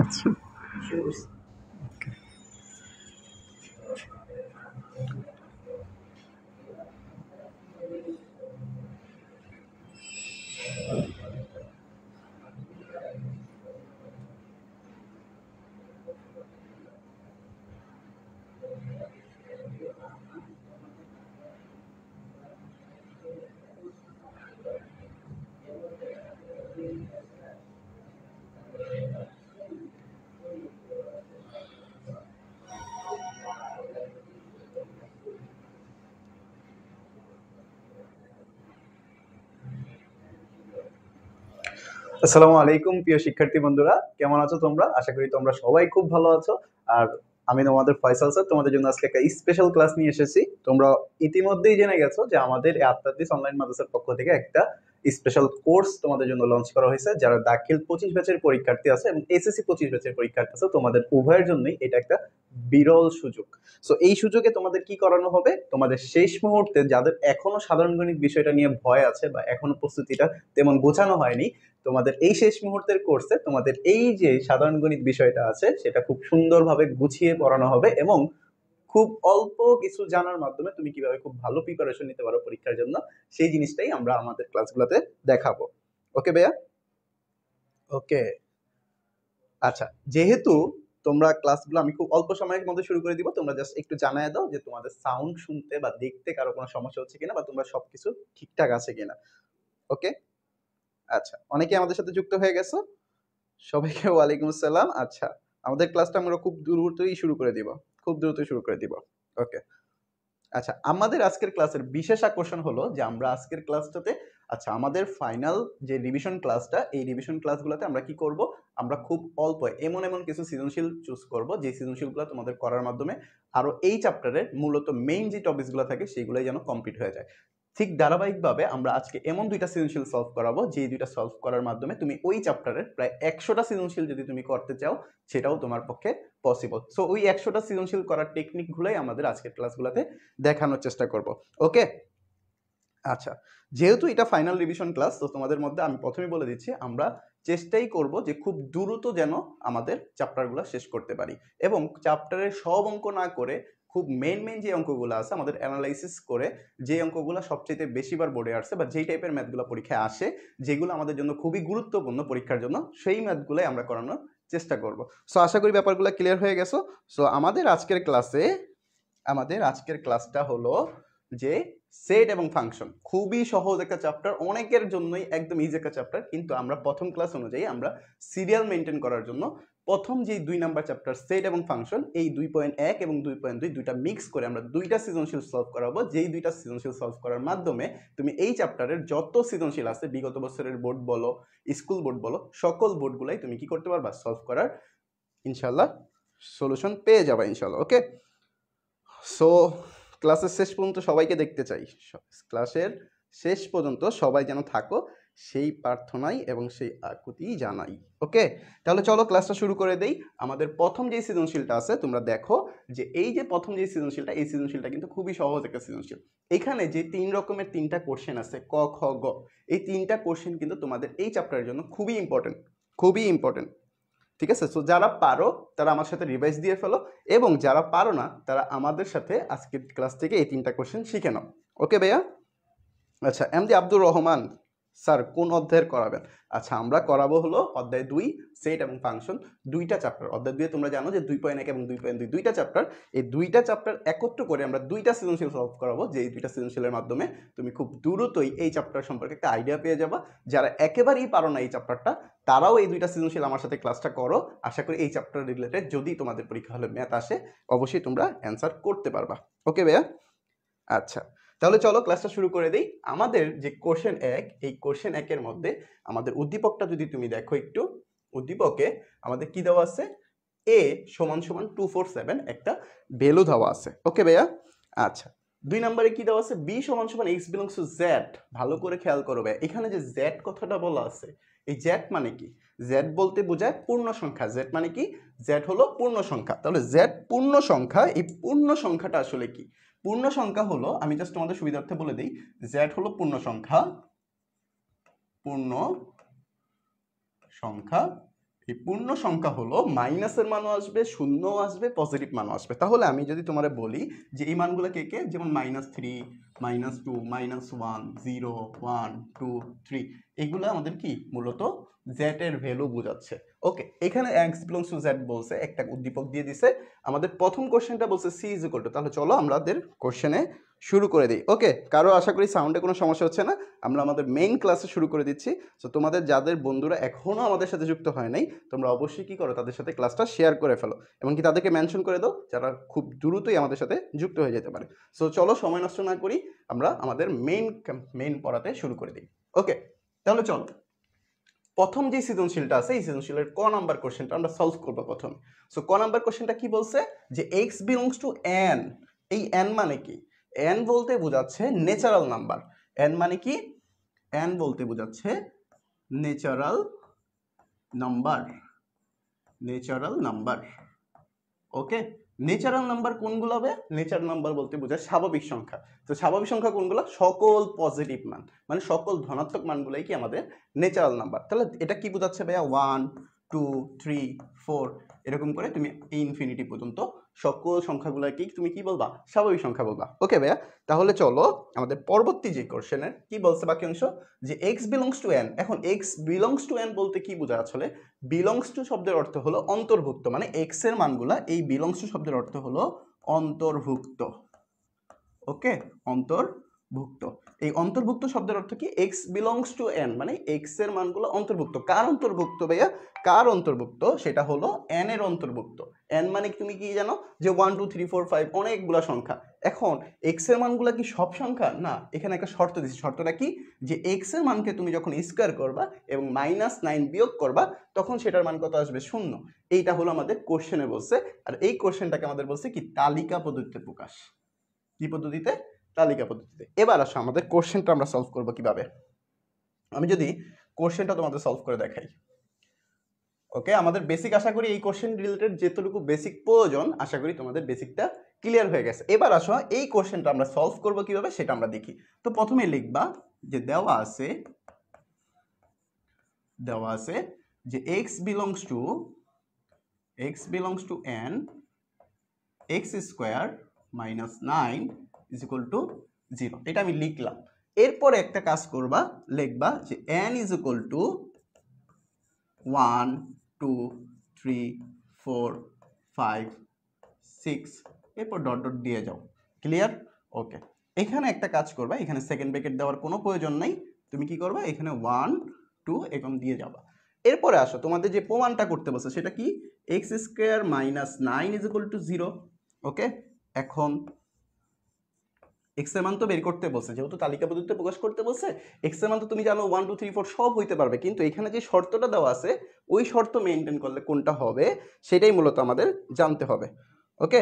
আচ্ছা Shoes. আসসালামু আলাইকুম প্রিয় শিক্ষার্থী বন্ধুরা, কেমন আছো তোমরা? আশা করি তোমরা সবাই খুব ভালো আছো। আর আমি তোমাদের ফয়সাল স্যার তোমাদের জন্য আজকে একটা স্পেশাল ক্লাস নিয়ে এসেছি। তোমরা ইতিমধ্যেই জেনে গেছো যে আমাদের এই আত্মাদিস অনলাইন মাদ্রাসার পক্ষ থেকে একটা স্পেশাল কোর্স তোমাদের জন্য লঞ্চ করা হয়েছে। যারা দাখিল 25 ব্যাচের পরীক্ষার্থী আছে এবং এসএসসি 25 ব্যাচের পরীক্ষার্থী আছে, তোমাদের উভয়ের জন্যই এটা একটা বিরল সুযোগ। সো এই সুযোগে তোমাদের কি করানো হবে, তোমাদের শেষ মুহূর্তে যাদের এখনো সাধারণ গণিত বিষয়টা নিয়ে ভয় আছে বা এখনো প্রস্তুতিটা তেমন গোছানো হয়নি, তোমাদের এই শেষ মুহূর্তের কোর্সে তোমাদের এই যে সাধারণ গণিত বিষয়টা আছে সেটা খুব সুন্দরভাবে গুছিয়ে পড়ানো হবে এবং খুব অল্প কিছু জানার মাধ্যমে তুমি কিভাবে খুব ভালো প্রিপারেশন নিতে পারো পরীক্ষার জন্য, সেই জিনিসটাই আমরা আমাদের ক্লাসগুলোতে দেখাবো। ওকে ভাইয়া? ওকে। আচ্ছা, যেহেতু তোমরা ক্লাসগুলো আমি খুব অল্প সময়ের মধ্যে শুরু করে দিব, তোমরা জাস্ট একটু জানায় দাও যে তোমাদের সাউন্ড শুনতে বা দেখতে কারো কোনো সমস্যা হচ্ছে কিনা বা তোমরা সবকিছু ঠিকঠাক আছে কিনা। ওকে। আচ্ছা, অনেকে আমাদের সাথে যুক্ত হয়ে গেছো। সবাইকে ওয়ালাইকুম আসসালাম। আচ্ছা, আমাদের ক্লাসটা আমরা খুব দ্রুতই শুরু করে দিব, খুব দ্রুতই শুরু করে দিব। ওকে। আচ্ছা, আমাদের আজকের ক্লাসের বিশেষ আকর্ষণ হলো যে আমরা আজকের ক্লাসটাতে, আচ্ছা আমাদের ফাইনাল যে রিভিশন ক্লাসটা, এই রিভিশন ক্লাসগুলোতে আমরা কি করব, আমরা খুব অল্প এমন এমন কিছু সৃজনশীল চুজ করব যে সৃজনশীলগুলো তোমাদের করার মাধ্যমে আরো এই চ্যাপ্টারের মূলত মেইন যে টপিকসগুলো থাকে সেগুলোই যেন কমপ্লিট হয়ে যায়। ঠিক ধারাবাহিকভাবে আমরা আজকে এমন দুইটা সৃজনশীল সলভ করাবো যে দুইটা সলভ করার মাধ্যমে তুমি ওই চ্যাপ্টারের প্রায় 100টা সৃজনশীল যদি তুমি করতে চাও সেটাও তোমার পক্ষে পসিবল। সো ওই 100টা সৃজনশীল করার টেকনিকগুলোই আমাদের আজকের ক্লাসগুলোতে দেখানোর চেষ্টা করব। ওকে। আচ্ছা, যেহেতু এটা ফাইনাল রিভিশন ক্লাস, তো তোমাদের মধ্যে আমি প্রথমেই বলে দিচ্ছি আমরা চেষ্টাই করব যে খুব দ্রুত যেন আমাদের চ্যাপ্টারগুলো শেষ করতে পারি এবং চ্যাপ্টারের সব অঙ্ক না করে খুব মেইন মেইন যে অঙ্কগুলো আছে আমাদের অ্যানালাইসিস করে, যে অঙ্কগুলো সবচেয়ে বেশিবার বোর্ডে আসছে বা যেই টাইপের ম্যাথগুলো পরীক্ষায় আসে যেগুলো আমাদের জন্য খুবই গুরুত্বপূর্ণ পরীক্ষার জন্য, সেই ম্যাথগুলোই আমরা করানোর চেষ্টা করব। সো আশা করি ব্যাপারগুলো ক্লিয়ার হয়ে গেছো। সো আমাদের আজকের ক্লাসটা হলো যে সেট এবং ফাংশন। খুবই সহজ একটা চ্যাপ্টার, অনেকের জন্যই একদম ইজি একটা চ্যাপ্টার, কিন্তু আমরা প্রথম ক্লাস অনুযায়ী আমরা সিরিয়াল মেনটেন করার জন্য প্রথম যে 2 নাম্বার চ্যাপ্টার সেট এবং ফাংশন, এই 2.1 এবং 2.2 দুইটা মিক্স করে আমরা দুইটা সৃজনশীল সলভ করাবো, যেই দুইটা সৃজনশীল সলভ করার মাধ্যমে তুমি এই চ্যাপ্টারের যত সৃজনশীল আছে বিগত বছরের বোর্ড বলো, স্কুল বোর্ড বলো, সকল বোর্ডগুলাই তুমি কি করতে পারবা, সলভ করার ইনশাল্লাহ সলিউশন পেয়ে যাবা ইনশাল্লাহ। ওকে। সো ক্লাসের শেষ পর্যন্ত সবাইকে দেখতে চাই, ক্লাসের শেষ পর্যন্ত সবাই যেন থাকো সেই প্রার্থনাই এবং সেই আকুতি জানাই। ওকে, তাহলে চলো ক্লাসটা শুরু করে দেই। আমাদের প্রথম যে সৃজনশীলটা আছে তোমরা দেখো যে এই যে প্রথম যে সৃজনশীলটা, এই সৃজনশীলটা কিন্তু খুবই সহজ একটা সৃজনশীল। এখানে যে 3 রকমের 3টা কোশ্চেন আছে ক খ গ, এই 3টা কোশ্চেন কিন্তু তোমাদের এই চ্যাপ্টারের জন্য খুবই ইম্পর্টেন্ট, খুবই ইম্পর্টেন্ট। ঠিক আছে? সো যারা পারো তারা আমার সাথে রিভাইজ দিয়ে ফেলো এবং যারা পারো না তারা আমাদের সাথে আজকের ক্লাস থেকে এই 3টা কোশ্চেন শিখে নাও। ওকে ভাইয়া? আচ্ছা, এমডি আব্দুর রহমান স্যার কোন অধ্যায়ের করাবেন? আচ্ছা, আমরা করাবো হলো অধ্যায় 2 সেট এবং ফাংশন, দুইটা চ্যাপ্টার। অধ্যায় 2 তোমরা জানো যে 2.1 এবং 2.2 দুইটা চ্যাপ্টার। এই দুইটা চ্যাপ্টার একত্র করে আমরা দুইটা সৃজনশীল সলভ করাবো, যে এই দুইটা সৃজনশীলের মাধ্যমে তুমি খুব দ্রুতই এই চ্যাপ্টার সম্পর্কে একটা আইডিয়া পেয়ে যাবা। যারা একেবারেই পারো না এই চ্যাপ্টারটা, তারাও এই দুইটা সৃজনশীল আমার সাথে ক্লাসটা করো। আশা করি এই চ্যাপ্টার রিলেটেড যদি তোমাদের পরীক্ষা হলে ম্যাথ আসে অবশ্যই তোমরা অ্যান্সার করতে পারবা। ওকে ভাইয়া? আচ্ছা, তাহলে চলো ক্লাসটা শুরু করে দেই। আমাদের যে কোশ্চেন 1, এই কোশ্চেন 1 এর মধ্যে আমাদের উদ্দীপকটা যদি তুমি দেখো একটু, উদ্দীপকে আমাদের কি দেওয়া আছে, a সমান সমান 247 একটা ভ্যালু দেওয়া আছে। ওকে ভাইয়া? আচ্ছা, 2 নম্বরে কি দেওয়া আছে, b সমান সমান x বিলংস টু z। ভালো করে খেয়াল করো ভাই, এখানে যে z কথাটা বলা আছে, এই z মানে কি, z বলতে বোঝায় পূর্ণ সংখ্যা। z মানে কি, z হলো পূর্ণ সংখ্যা। তাহলে z পূর্ণ সংখ্যা, এই পূর্ণ সংখ্যাটা আসলে কি? পূর্ণ সংখ্যা হলো, আমি জাস্ট তোমাদের সুবিধার্থে বলে দিই, z হলো পূর্ণ সংখ্যা, পূর্ণ সংখ্যা এই পূর্ণ সংখ্যা হলো মাইনাসের মানও আসবে, শূন্যও আসবে, পজিটিভ মানও আসবে। তাহলে আমি যদি তোমারে বলি যে এই মানগুলো কে কে, যেমন -3, -2, -1, 0, 1, 2, 3, এগুলো আমাদের কি মূলত জেড এর ভ্যালু বোঝাচ্ছে। ওকে, এখানে এক্স বিলংস টু জেড বলছে, একটা উদ্দীপক দিয়ে দিছে। আমাদের প্রথম কোশ্চেনটা বলছে সি ইজ ইকুয়াল টু, তাহলে চলো আমাদের কোশ্চেনে শুরু করে দিই। ওকে, কারো আশা করি সাউন্ডে কোনো সমস্যা হচ্ছে না। আমরা আমাদের মেইন ক্লাসে শুরু করে দিচ্ছি। সো তোমাদের যাদের বন্ধুরা এখনও আমাদের সাথে যুক্ত হয় নাই, তোমরা অবশ্যই কি করো, তাদের সাথে ক্লাসটা শেয়ার করে ফেলো, এমনকি তাদেরকে মেনশন করে দাও যারা খুব দ্রুতই আমাদের সাথে যুক্ত হয়ে যেতে পারে। সো চলো সময় নষ্ট না করি, আমরা আমাদের মেইন পড়াতে শুরু করে দিই। ওকে, তাহলে চলো প্রথম যে সৃজনশীলটা আছে, এই সৃজনশীলের ক নাম্বার কোশ্চেনটা আমরা সলভ করবো প্রথম। সো ক নাম্বার কোশ্চেনটা কি বলছে যে এক্স বিলংস টু এন। এই এন মানে কি? এন বলতে বোঝাচ্ছে ন্যাচারাল নাম্বার। এন মানে কি? এন বলতে বোঝাচ্ছে natural number. Natural number. Okay, natural number কোনগুলো হবে? ন্যাচারাল নাম্বার বলতে বোঝায় স্বাভাবিক সংখ্যা। তো স্বাভাবিক সংখ্যা কোনগুলো? সকল পজিটিভ মান, মানে সকল ধনাত্মক মানগুলোই কি আমাদের ন্যাচারাল নাম্বার। তাহলে এটা কি বোঝাচ্ছে ভাইয়া? 1, 2, 3, 4 এরকম করে তুমি ইনফিনিটি পর্যন্ত সকল সংখ্যাগুলোকে তুমি কি বলবা? স্বাভাবিক সংখ্যা বলবা। ওকে ভাইয়া, তাহলে চলো আমাদের পরবর্তী যে কোশ্চেনের কি বলছে বাকি অংশ, যে এক্স বিলংস টু এন। এখন এক্স বিলংস টু এন বলতে কি বোঝায়? আসলে বিলংস টু শব্দের অর্থ হলো অন্তর্ভুক্ত, মানে এক্স এর মানগুলা, এই বিলংস টু শব্দের অর্থ হলো অন্তর্ভুক্ত। ওকে, অন্তর্ভুক্ত। এই অন্তর্ভুক্ত শব্দের অর্থ কি? এক্স বিলংস টু এন, মানে এক্স এর মানগুলো অন্তর্ভুক্ত। কার অন্তর্ভুক্ত ভাইয়া? কার অন্তর্ভুক্ত? সেটা হলো এন এর অন্তর্ভুক্ত। এন মানে তুমি কি জানো যে 1, 2, 3, 4, 5 অনেকগুলা সংখ্যা। এখন এক্স এর মানগুলা কি সব সংখ্যা? না, এখানে একটা শর্ত দিচ্ছি। শর্তটা কি? যে এক্স এর মানকে তুমি যখন স্কোয়ার করবা এবং -9 বিয়োগ করবা, তখন সেটার মান কত আসবে? 0। এইটা হলো আমাদের কোশ্চেনে বলছে। আর এই কোশ্চেনটাকে আমাদের বলছে কি? তালিকা পদ্ধতিতে প্রকাশ। কি পদ্ধতিতে? তালিকা পদ্ধতিতে। এবার আসো আমাদের কোশ্চেনটা আমরা সলভ করব কিভাবে। আমি যদি কোশ্চেনটা তোমাদের সলভ করে দেখাই। ওকে, আমাদের বেসিক আশা করি এই কোশ্চেন রিলেটেড যেটুকু বেসিক প্রয়োজন, আশা করি তোমাদের বেসিকটা ক্লিয়ার হয়ে গেছে। এবার আসো এই কোশ্চেনটা আমরা সলভ করব কিভাবে সেটা আমরা দেখি। তো প্রথমে লিখবা যে দেওয়া আছে যে x belongs to n, x square minus 9 is equal to 0। এটা আমি লিখলাম। এরপরে একটা কাজ করবা, লিখবা যে n ইজ ইকুয়াল টু 1, 2, 3, 4, 5, 6, এরপর ডট ডট দিয়ে যাও। ক্লিয়ার? ওকে, এখানে একটা কাজ করবা, এখানে সেকেন্ড ব্র্যাকেট দেওয়ার কোনো প্রয়োজন নাই। তুমি কি করবা? এখানে 1, 2 এরকম দিয়ে যাবা। এরপরে আসো তোমাদের যে প্রমাণটা করতে বলছে সেটা কি? X square minus 9 is equal to 0। ওকে, এখন এক্স এর মান তো বের করতে বলছে, যেহেতু তালিকা পদ্ধতিতে প্রকাশ করতে বলছে। এক্স এর মান তো তুমি জানো 1, 2, 3, 4 সব হইতে পারবে, কিন্তু এখানে যে শর্তটা দেওয়া আছে ওই শর্ত মেনটেন করলে কোনটা হবে সেটাই মূলত আমাদের জানতে হবে। ওকে,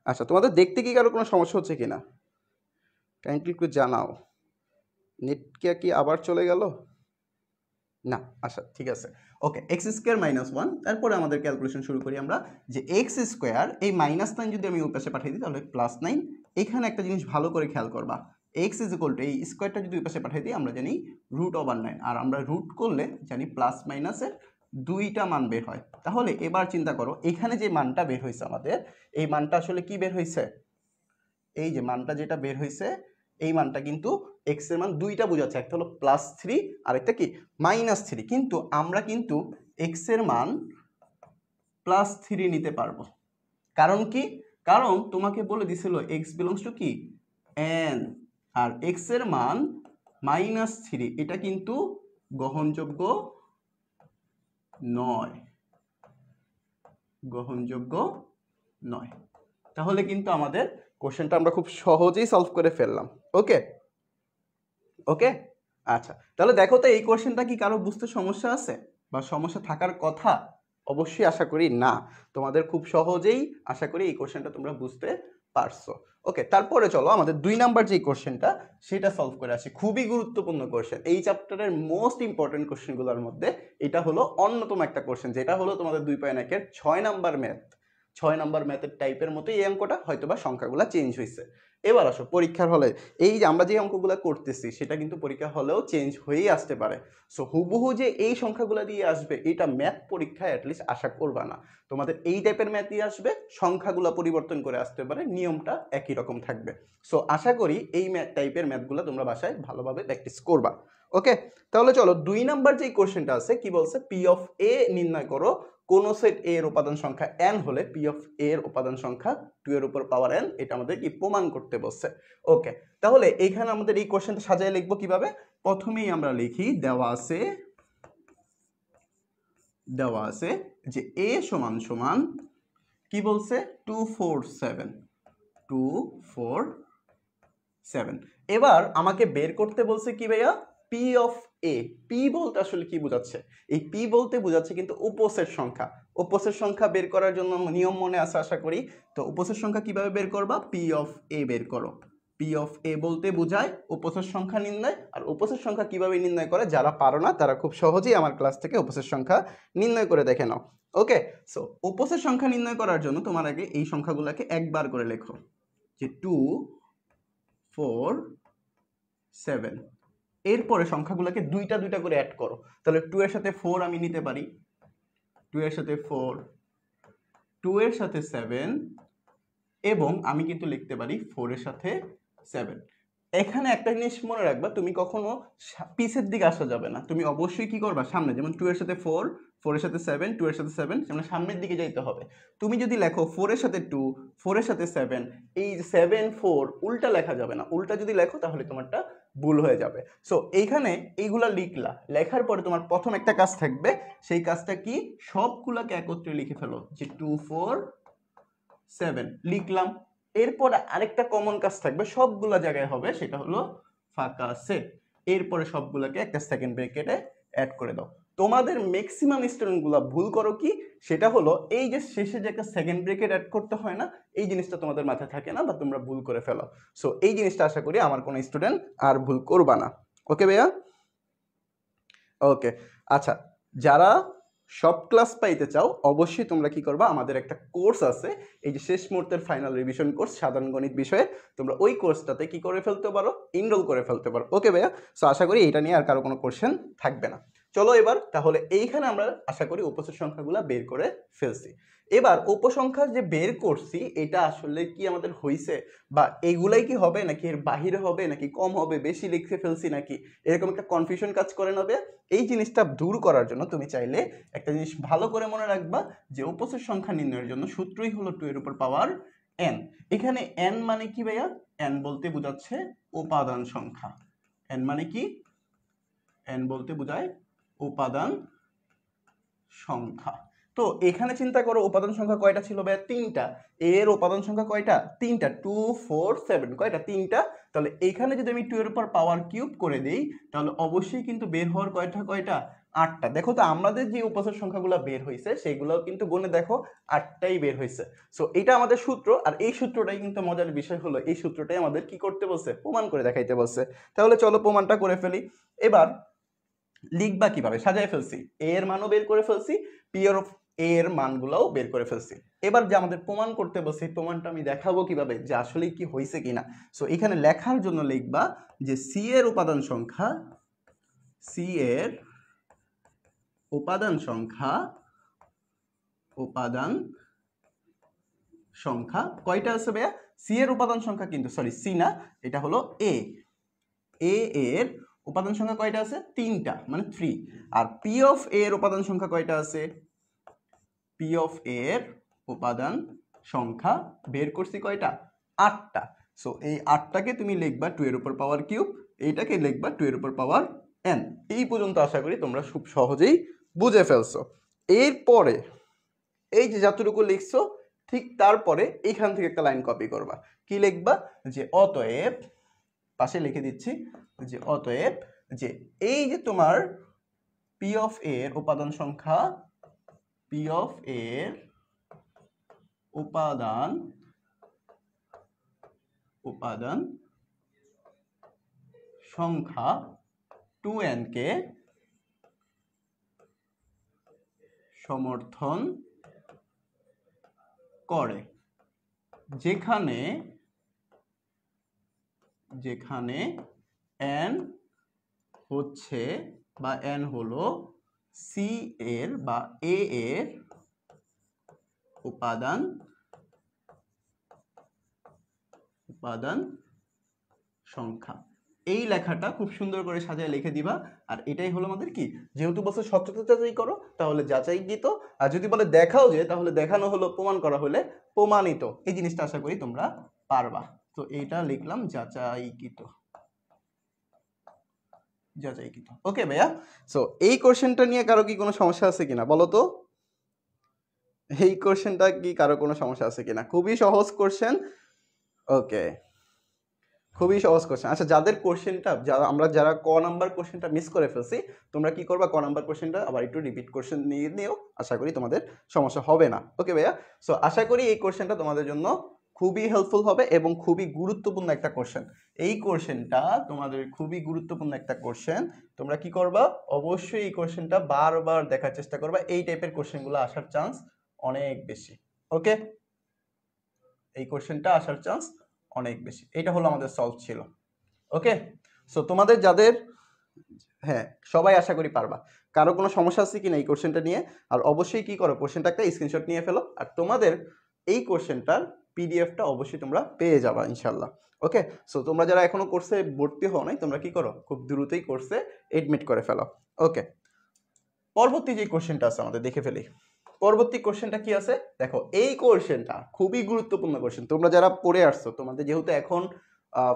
আচ্ছা তোমাদের দেখতে কি কারো কোনো সমস্যা হচ্ছে কিনা কাইন্ডলি একটু জানাও। নেট কি আবার চলে গেল? না, আচ্ছা ঠিক আছে। ওকে, এক্স স্কোয়ার মাইনাস 1, তারপরে আমাদের ক্যালকুলেশন শুরু করি আমরা, যে এক্স স্কোয়ার এই -9 যদি আমি ওই পাশে পাঠিয়ে দিই তাহলে +9। এখানে একটা জিনিস ভালো করে খেয়াল করবা, এক্স ইজ ইকুয়াল টু এই স্কোয়ারটা যদি ওই পাশে পাঠিয়ে দিই আমরা জানি √9, আর আমরা রুট করলে জানি প্লাস মাইনাসের দুইটা মান বের হয়। তাহলে এবার চিন্তা করো, এখানে যে মানটা বের হয়েছে আমাদের, এই মানটা আসলে কি বের হয়েছে? এই যে মানটা যেটা বের হয়েছে, এই মানটা কিন্তু এক্স এর মান দুইটা বোঝাচ্ছে, একটা হলো +3 আর একটা কি -3। কিন্তু আমরা কিন্তু এক্স এর মান +3 নিতে পারবো। কারণ কি? কারণ তোমাকে বলে দিছিল এক্স বিলংস টু কি? এন, আর এক্স এর মান -3, এটা কিন্তু গ্রহণযোগ্য নয়, গ্রহণযোগ্য নয়। তাহলে কিন্তু আমাদের কোশ্চেনটা আমরা খুব সহজেই সলভ করে ফেললাম। ওকে ওকে, আচ্ছা তাহলে দেখো তো এই কোশ্চেনটা কি কারো বুঝতে সমস্যা আছে বা সমস্যা থাকার কথা? অবশ্যই আশা করি না, তোমাদের খুব সহজেই আশা করি এই কোশ্চেনটা তোমরা বুঝতে পারছো। ওকে, তারপরে চলো আমাদের 2 নাম্বার যে কোশ্চেনটা সেটা সলভ করে আসি। খুবই গুরুত্বপূর্ণ কোশ্চেন, এই চ্যাপ্টারের মোস্ট ইম্পর্টেন্ট কোশ্চেনগুলোর মধ্যে এটা হলো অন্যতম একটা কোশ্চেন, যেটা হলো তোমাদের 2.1 এর 6 নাম্বার ম্যাথ। 6 নাম্বার ম্যাথের টাইপের মতো এই অঙ্কটা হয়তোবা সংখ্যাগুলো চেঞ্জ হয়েছে। এবার আসো পরীক্ষার হলে এই যে আমরা যে অঙ্কগুলো করতেছি সেটা কিন্তু পরীক্ষা হলেও চেঞ্জ হয়েই আসতে পারে। সো হুবহু যে এই সংখ্যাগুলো দিয়ে আসবে এটা ম্যাথ পরীক্ষায় অ্যাটলিস্ট আশা করবা না। তোমাদের এই টাইপের ম্যাথ দিয়ে আসবে, সংখ্যাগুলো পরিবর্তন করে আসতে পারে, নিয়মটা একই রকম থাকবে। সো আশা করি এই টাইপের ম্যাথগুলো তোমরা বাসায় ভালোভাবে প্র্যাকটিস করবা। ওকে, তাহলে চলো 2 নাম্বার যে কোশ্চেনটা আছে কি বলছে, পি অফ এ নির্ণয় করো। কোন সেট এ এর উপাদান সংখ্যা n হলে পি অফ এ এর উপাদান সংখ্যা 2 এর উপর পাওয়ার n, এটা আমাদের কি প্রমাণ করতে বলছে। ওকে, তাহলে এইখানে আমাদের এই কোশ্চেনটা সাজায় লিখবো কিভাবে। প্রথমেই আমরা লিখি দেওয়া আছে যে a সমান সমান কি বলছে 247। এবার আমাকে বের করতে বলছে কি ভাইয়া, পি অফ এ। পি বলতে আসলে কি বোঝাচ্ছে, এই পি বলতে বোঝাচ্ছে কিন্তু উপসেট সংখ্যা। উপসেট সংখ্যা বের করার জন্য নিয়ম মনে আছে আশা করি। তো উপসেট সংখ্যা কিভাবে বের করবা, পি অফ এ বের করো। পি অফ এ বলতে বোঝায় উপসেট সংখ্যা নির্ণয়। আর উপসেট সংখ্যা কিভাবে নির্ণয় করে যারা পারো না তারা খুব সহজেই আমার ক্লাস থেকে উপসেট সংখ্যা নির্ণয় করে দেখে নাও। ওকে, সো উপসেট সংখ্যা নির্ণয় করার জন্য তোমার আগে এই সংখ্যাগুলোকে একবার করে লেখো, যে 2 4 7। এরপরে সংখ্যাগুলোকে দুইটা দুইটা করে অ্যাড করো। তাহলে 2 এর সাথে 4 আমি নিতে পারি, 2 এর সাথে 4, 2 এর সাথে 7, এবং আমি কিন্তু লিখতে পারি 4 এর সাথে 7। এখানে একটা জিনিস মনে রাখবা, তুমি কখনো পিছের দিকে আসা যাবে না, তুমি অবশ্যই কি করবা সামনে। যেমন 2 এর সাথে 4, 4 এর সাথে 7, 2 এর সাথে 7, মানে সামনের দিকে যাইতে হবে। তুমি যদি লেখো 4 এর সাথে 2, 4 এর সাথে 7, এই 7 4 উল্টা লেখা যাবে না। উল্টা যদি লেখো তাহলে তোমারটা ভুল হয়ে যাবে। সো এইখানে এইগুলা লিখলা, লেখার পরে তোমার প্রথম একটা কাজ থাকবে, সেই কাজটা কি, সবগুলাকে একত্রে লিখে ফেলো, যে 2 4 7 লিখলাম। এরপরে আরেকটা কমন কাজ থাকবে, সবগুলা জায়গায় হবে, সেটা হলো ফাঁকা সেট। এরপরে সবগুলাকে একটা সেকেন্ড ব্র্যাকেটে অ্যাড করে দাও। তোমাদের ম্যাক্সিমাম স্টুডেন্টগুলো ভুল করো কি, সেটা হলো এই যে শেষে যে একটা সেকেন্ড ব্র্যাকেট অ্যাড করতে হয় না, এই জিনিসটা তোমাদের মাথায় থাকে না বা তোমরা ভুল করে ফেলো। সো এই জিনিসটা আশা করি আমার কোনো স্টুডেন্ট আর ভুল করবা না। ওকে ভাইয়া? ওকে, আচ্ছা, যারা সব ক্লাস পাইতে চাও অবশ্যই তোমরা কি করবা, আমাদের একটা কোর্স আছে, এই যে শেষ মুহূর্তের ফাইনাল রিভিশন কোর্স সাধারণ গণিত বিষয়ে, তোমরা ওই কোর্সটাতে কি করে ফেলতে পারো, এনরোল করে ফেলতে পারো। ওকে ভাইয়া? সো আশা করি এটা নিয়ে আর কারো কোনো কোশ্চেন থাকবে না। চলো এবার তাহলে এইখানে আমরা আশা করি উপসেট সংখ্যাগুলো বের করে ফেলছি। এবার উপসংখ্যা যে বের করছি এটা আসলে কি আমাদের হইছে, বা এগুলাই কি হবে নাকি এর বাহিরে হবে, নাকি কম হবে, বেশি লিখে ফেলছি নাকি, এরকম একটা কনফিউশন কাজ করে নেবে। এই জিনিসটা দূর করার জন্য তুমি চাইলে একটা জিনিস ভালো করে মনে রাখবা, যে উপসেট সংখ্যা নির্ণয়ের জন্য সূত্রই হলো 2 এর উপর পাওয়ার n। এখানে n মানে কি ভাইয়া, n বলতে বোঝাচ্ছে উপাদান সংখ্যা। n মানে কি, n বলতে বোঝায় উপাদান সংখ্যা। তো এখানে চিন্তা করো উপাদান সংখ্যা কয়টা ছিল ভাইয়া, 3টা। এর উপাদান সংখ্যা কয়টা, 3টা, 2 4 7, কয়টা, 3টা। তাহলে এখানে যদি আমি 2 এর উপর পাওয়ার কিউব করে দেই তাহলে অবশ্যই কিন্তু বের হওয়ার কয়টা 8টা। দেখো তো আমাদের যে উপসেট সংখ্যাগুলো বের হয়েছে সেগুলো কিন্তু গুণে দেখো 8টাই বের হয়েছে। সো এটা আমাদের সূত্র, আর এই সূত্রটাই কিন্তু মজার বিষয় হলো এই সূত্রটাই আমাদের কি করতে বলছে, প্রমাণ করে দেখাইতে বলছে। তাহলে চলো প্রমাণটা করে ফেলি। এবার লিখবা কিভাবে, সাজায় ফেলছি, এ এর মানও বের করে ফেলছি, পি অফ এ এর মানগুলোও বের করে ফেলছি। এবার যে আমাদের প্রমাণ করতে বলছি, প্রমাণটা আমি দেখাবো কিভাবে যে আসলে কি হয়েছে কিনা। সো এখানে লেখার জন্য লিখবা যে সি এর উপাদান সংখ্যা, সি এর উপাদান সংখ্যা কয়টা আছে ভাইয়া, সি এর উপাদান সংখ্যা কিন্তু সরি সি না, এটা হলো এ। এ এর উপাদান সংখ্যা কয়টা আছে, 3টা, মানে 3। আর পি অফ এ এর উপাদান সংখ্যা কয়টা আছে, পি অফ এ এর উপাদান সংখ্যা বের করছি কয়টা, 8টা। সো এই 8টাকে তুমি লিখবা 2 এর উপর পাওয়ার কিউব, এইটাকে লিখবা 2 এর উপর পাওয়ার n। এই পর্যন্ত আশা করি তোমরা খুব সহজেই বুঝে ফেলছো। এরপরে এই যে যতটুকু লিখছো ঠিক তারপরে এইখান থেকে একটা লাইন কপি করবা, কি লিখবা, যে অতএব, পাশে লিখে দিচ্ছি, যে অতএব যে এই যে তোমার পি অফ এ এর উপাদান সংখ্যা, পি অফ এর উপাদান সংখ্যা 2n কে সমর্থন করে, যেখানে যেখানে n হচ্ছে বা n হলো c এর বা a এর উপাদান সংখ্যা। এই লেখাটা খুব সুন্দর করে সাজায় লিখে দিবা। আর এটাই হলো আমাদের কি, যেহেতু বলছে সত্যতা যাচাই করো তাহলে যাচাইকৃত, আর যদি বলে দেখাও যে তাহলে দেখানো হলো, প্রমাণ করা হলে প্রমাণিত। এই জিনিসটা আশা করি তোমরা পারবা। তো এইটা লিখলাম যাচাইকৃত, যাচাইকৃত। ওকে ভাইয়া, সো এই কোশ্চেনটা নিয়ে কারো কি কোনো সমস্যা আছে কিনা বলো তো? এই কোশ্চেনটা কি কারো কোনো সমস্যা আছে কিনা? খুবই সহজ কোশ্চেন। ওকে, খুবই সহজ কোশ্চেন। আচ্ছা, যাদের কোশ্চেনটা যারা ক নাম্বার কোশ্চেনটা মিস করে ফেলছি, তোমরা কি করবা, ক নাম্বার কোশ্চেনটা আবার একটু রিপিট কোশ্চেন নিও, আশা করি তোমাদের সমস্যা হবে না। ওকে ভাইয়া, সো আশা করি এই কোশ্চেনটা তোমাদের জন্য খুবই হেল্পফুল হবে এবং খুবই গুরুত্বপূর্ণ একটা কোশ্চেন। এই কোশ্চেনটা তোমাদের খুবই গুরুত্বপূর্ণ একটা কোশ্চেন। তোমরা কি করবা, অবশ্যই এই কোশ্চেনটা বারবার দেখার চেষ্টা করবা। এই টাইপের কোশ্চেনগুলো আসার চান্স অনেক বেশি। ওকে, এই কোশ্চেনটা আসার চান্স অনেক বেশি। এটা হলো আমাদের সলভ ছিল। ওকে, সো তোমাদের যাদের, হ্যাঁ সবাই আশা করি পারবা। কারো কোনো সমস্যা আছে কিনা এই কোশ্চেনটা নিয়ে? আর অবশ্যই কি করো, কোশ্চেনটা একটা স্ক্রিনশট নিয়ে ফেলো, আর তোমাদের এই কোশ্চেনটার পিডিএফটা অবশ্যই তোমরা পেয়ে যাবা ইনশাল্লাহ। ওকে, সো তোমরা যারা এখনো কোর্সে ভর্তি হও নাই, তোমরা কি করো, খুব দ্রুতই কোর্সে এডমিট করে ফেলো। ওকে, পরবর্তী যে কোশ্চেনটা আছে আমাদের দেখে ফেলি। পরবর্তী কোশ্চেনটা কি আছে দেখো, এই কোশ্চেনটা খুবই গুরুত্বপূর্ণ কোশ্চেন। তোমরা যারা পড়ে আসছো, তোমাদের যেহেতু এখন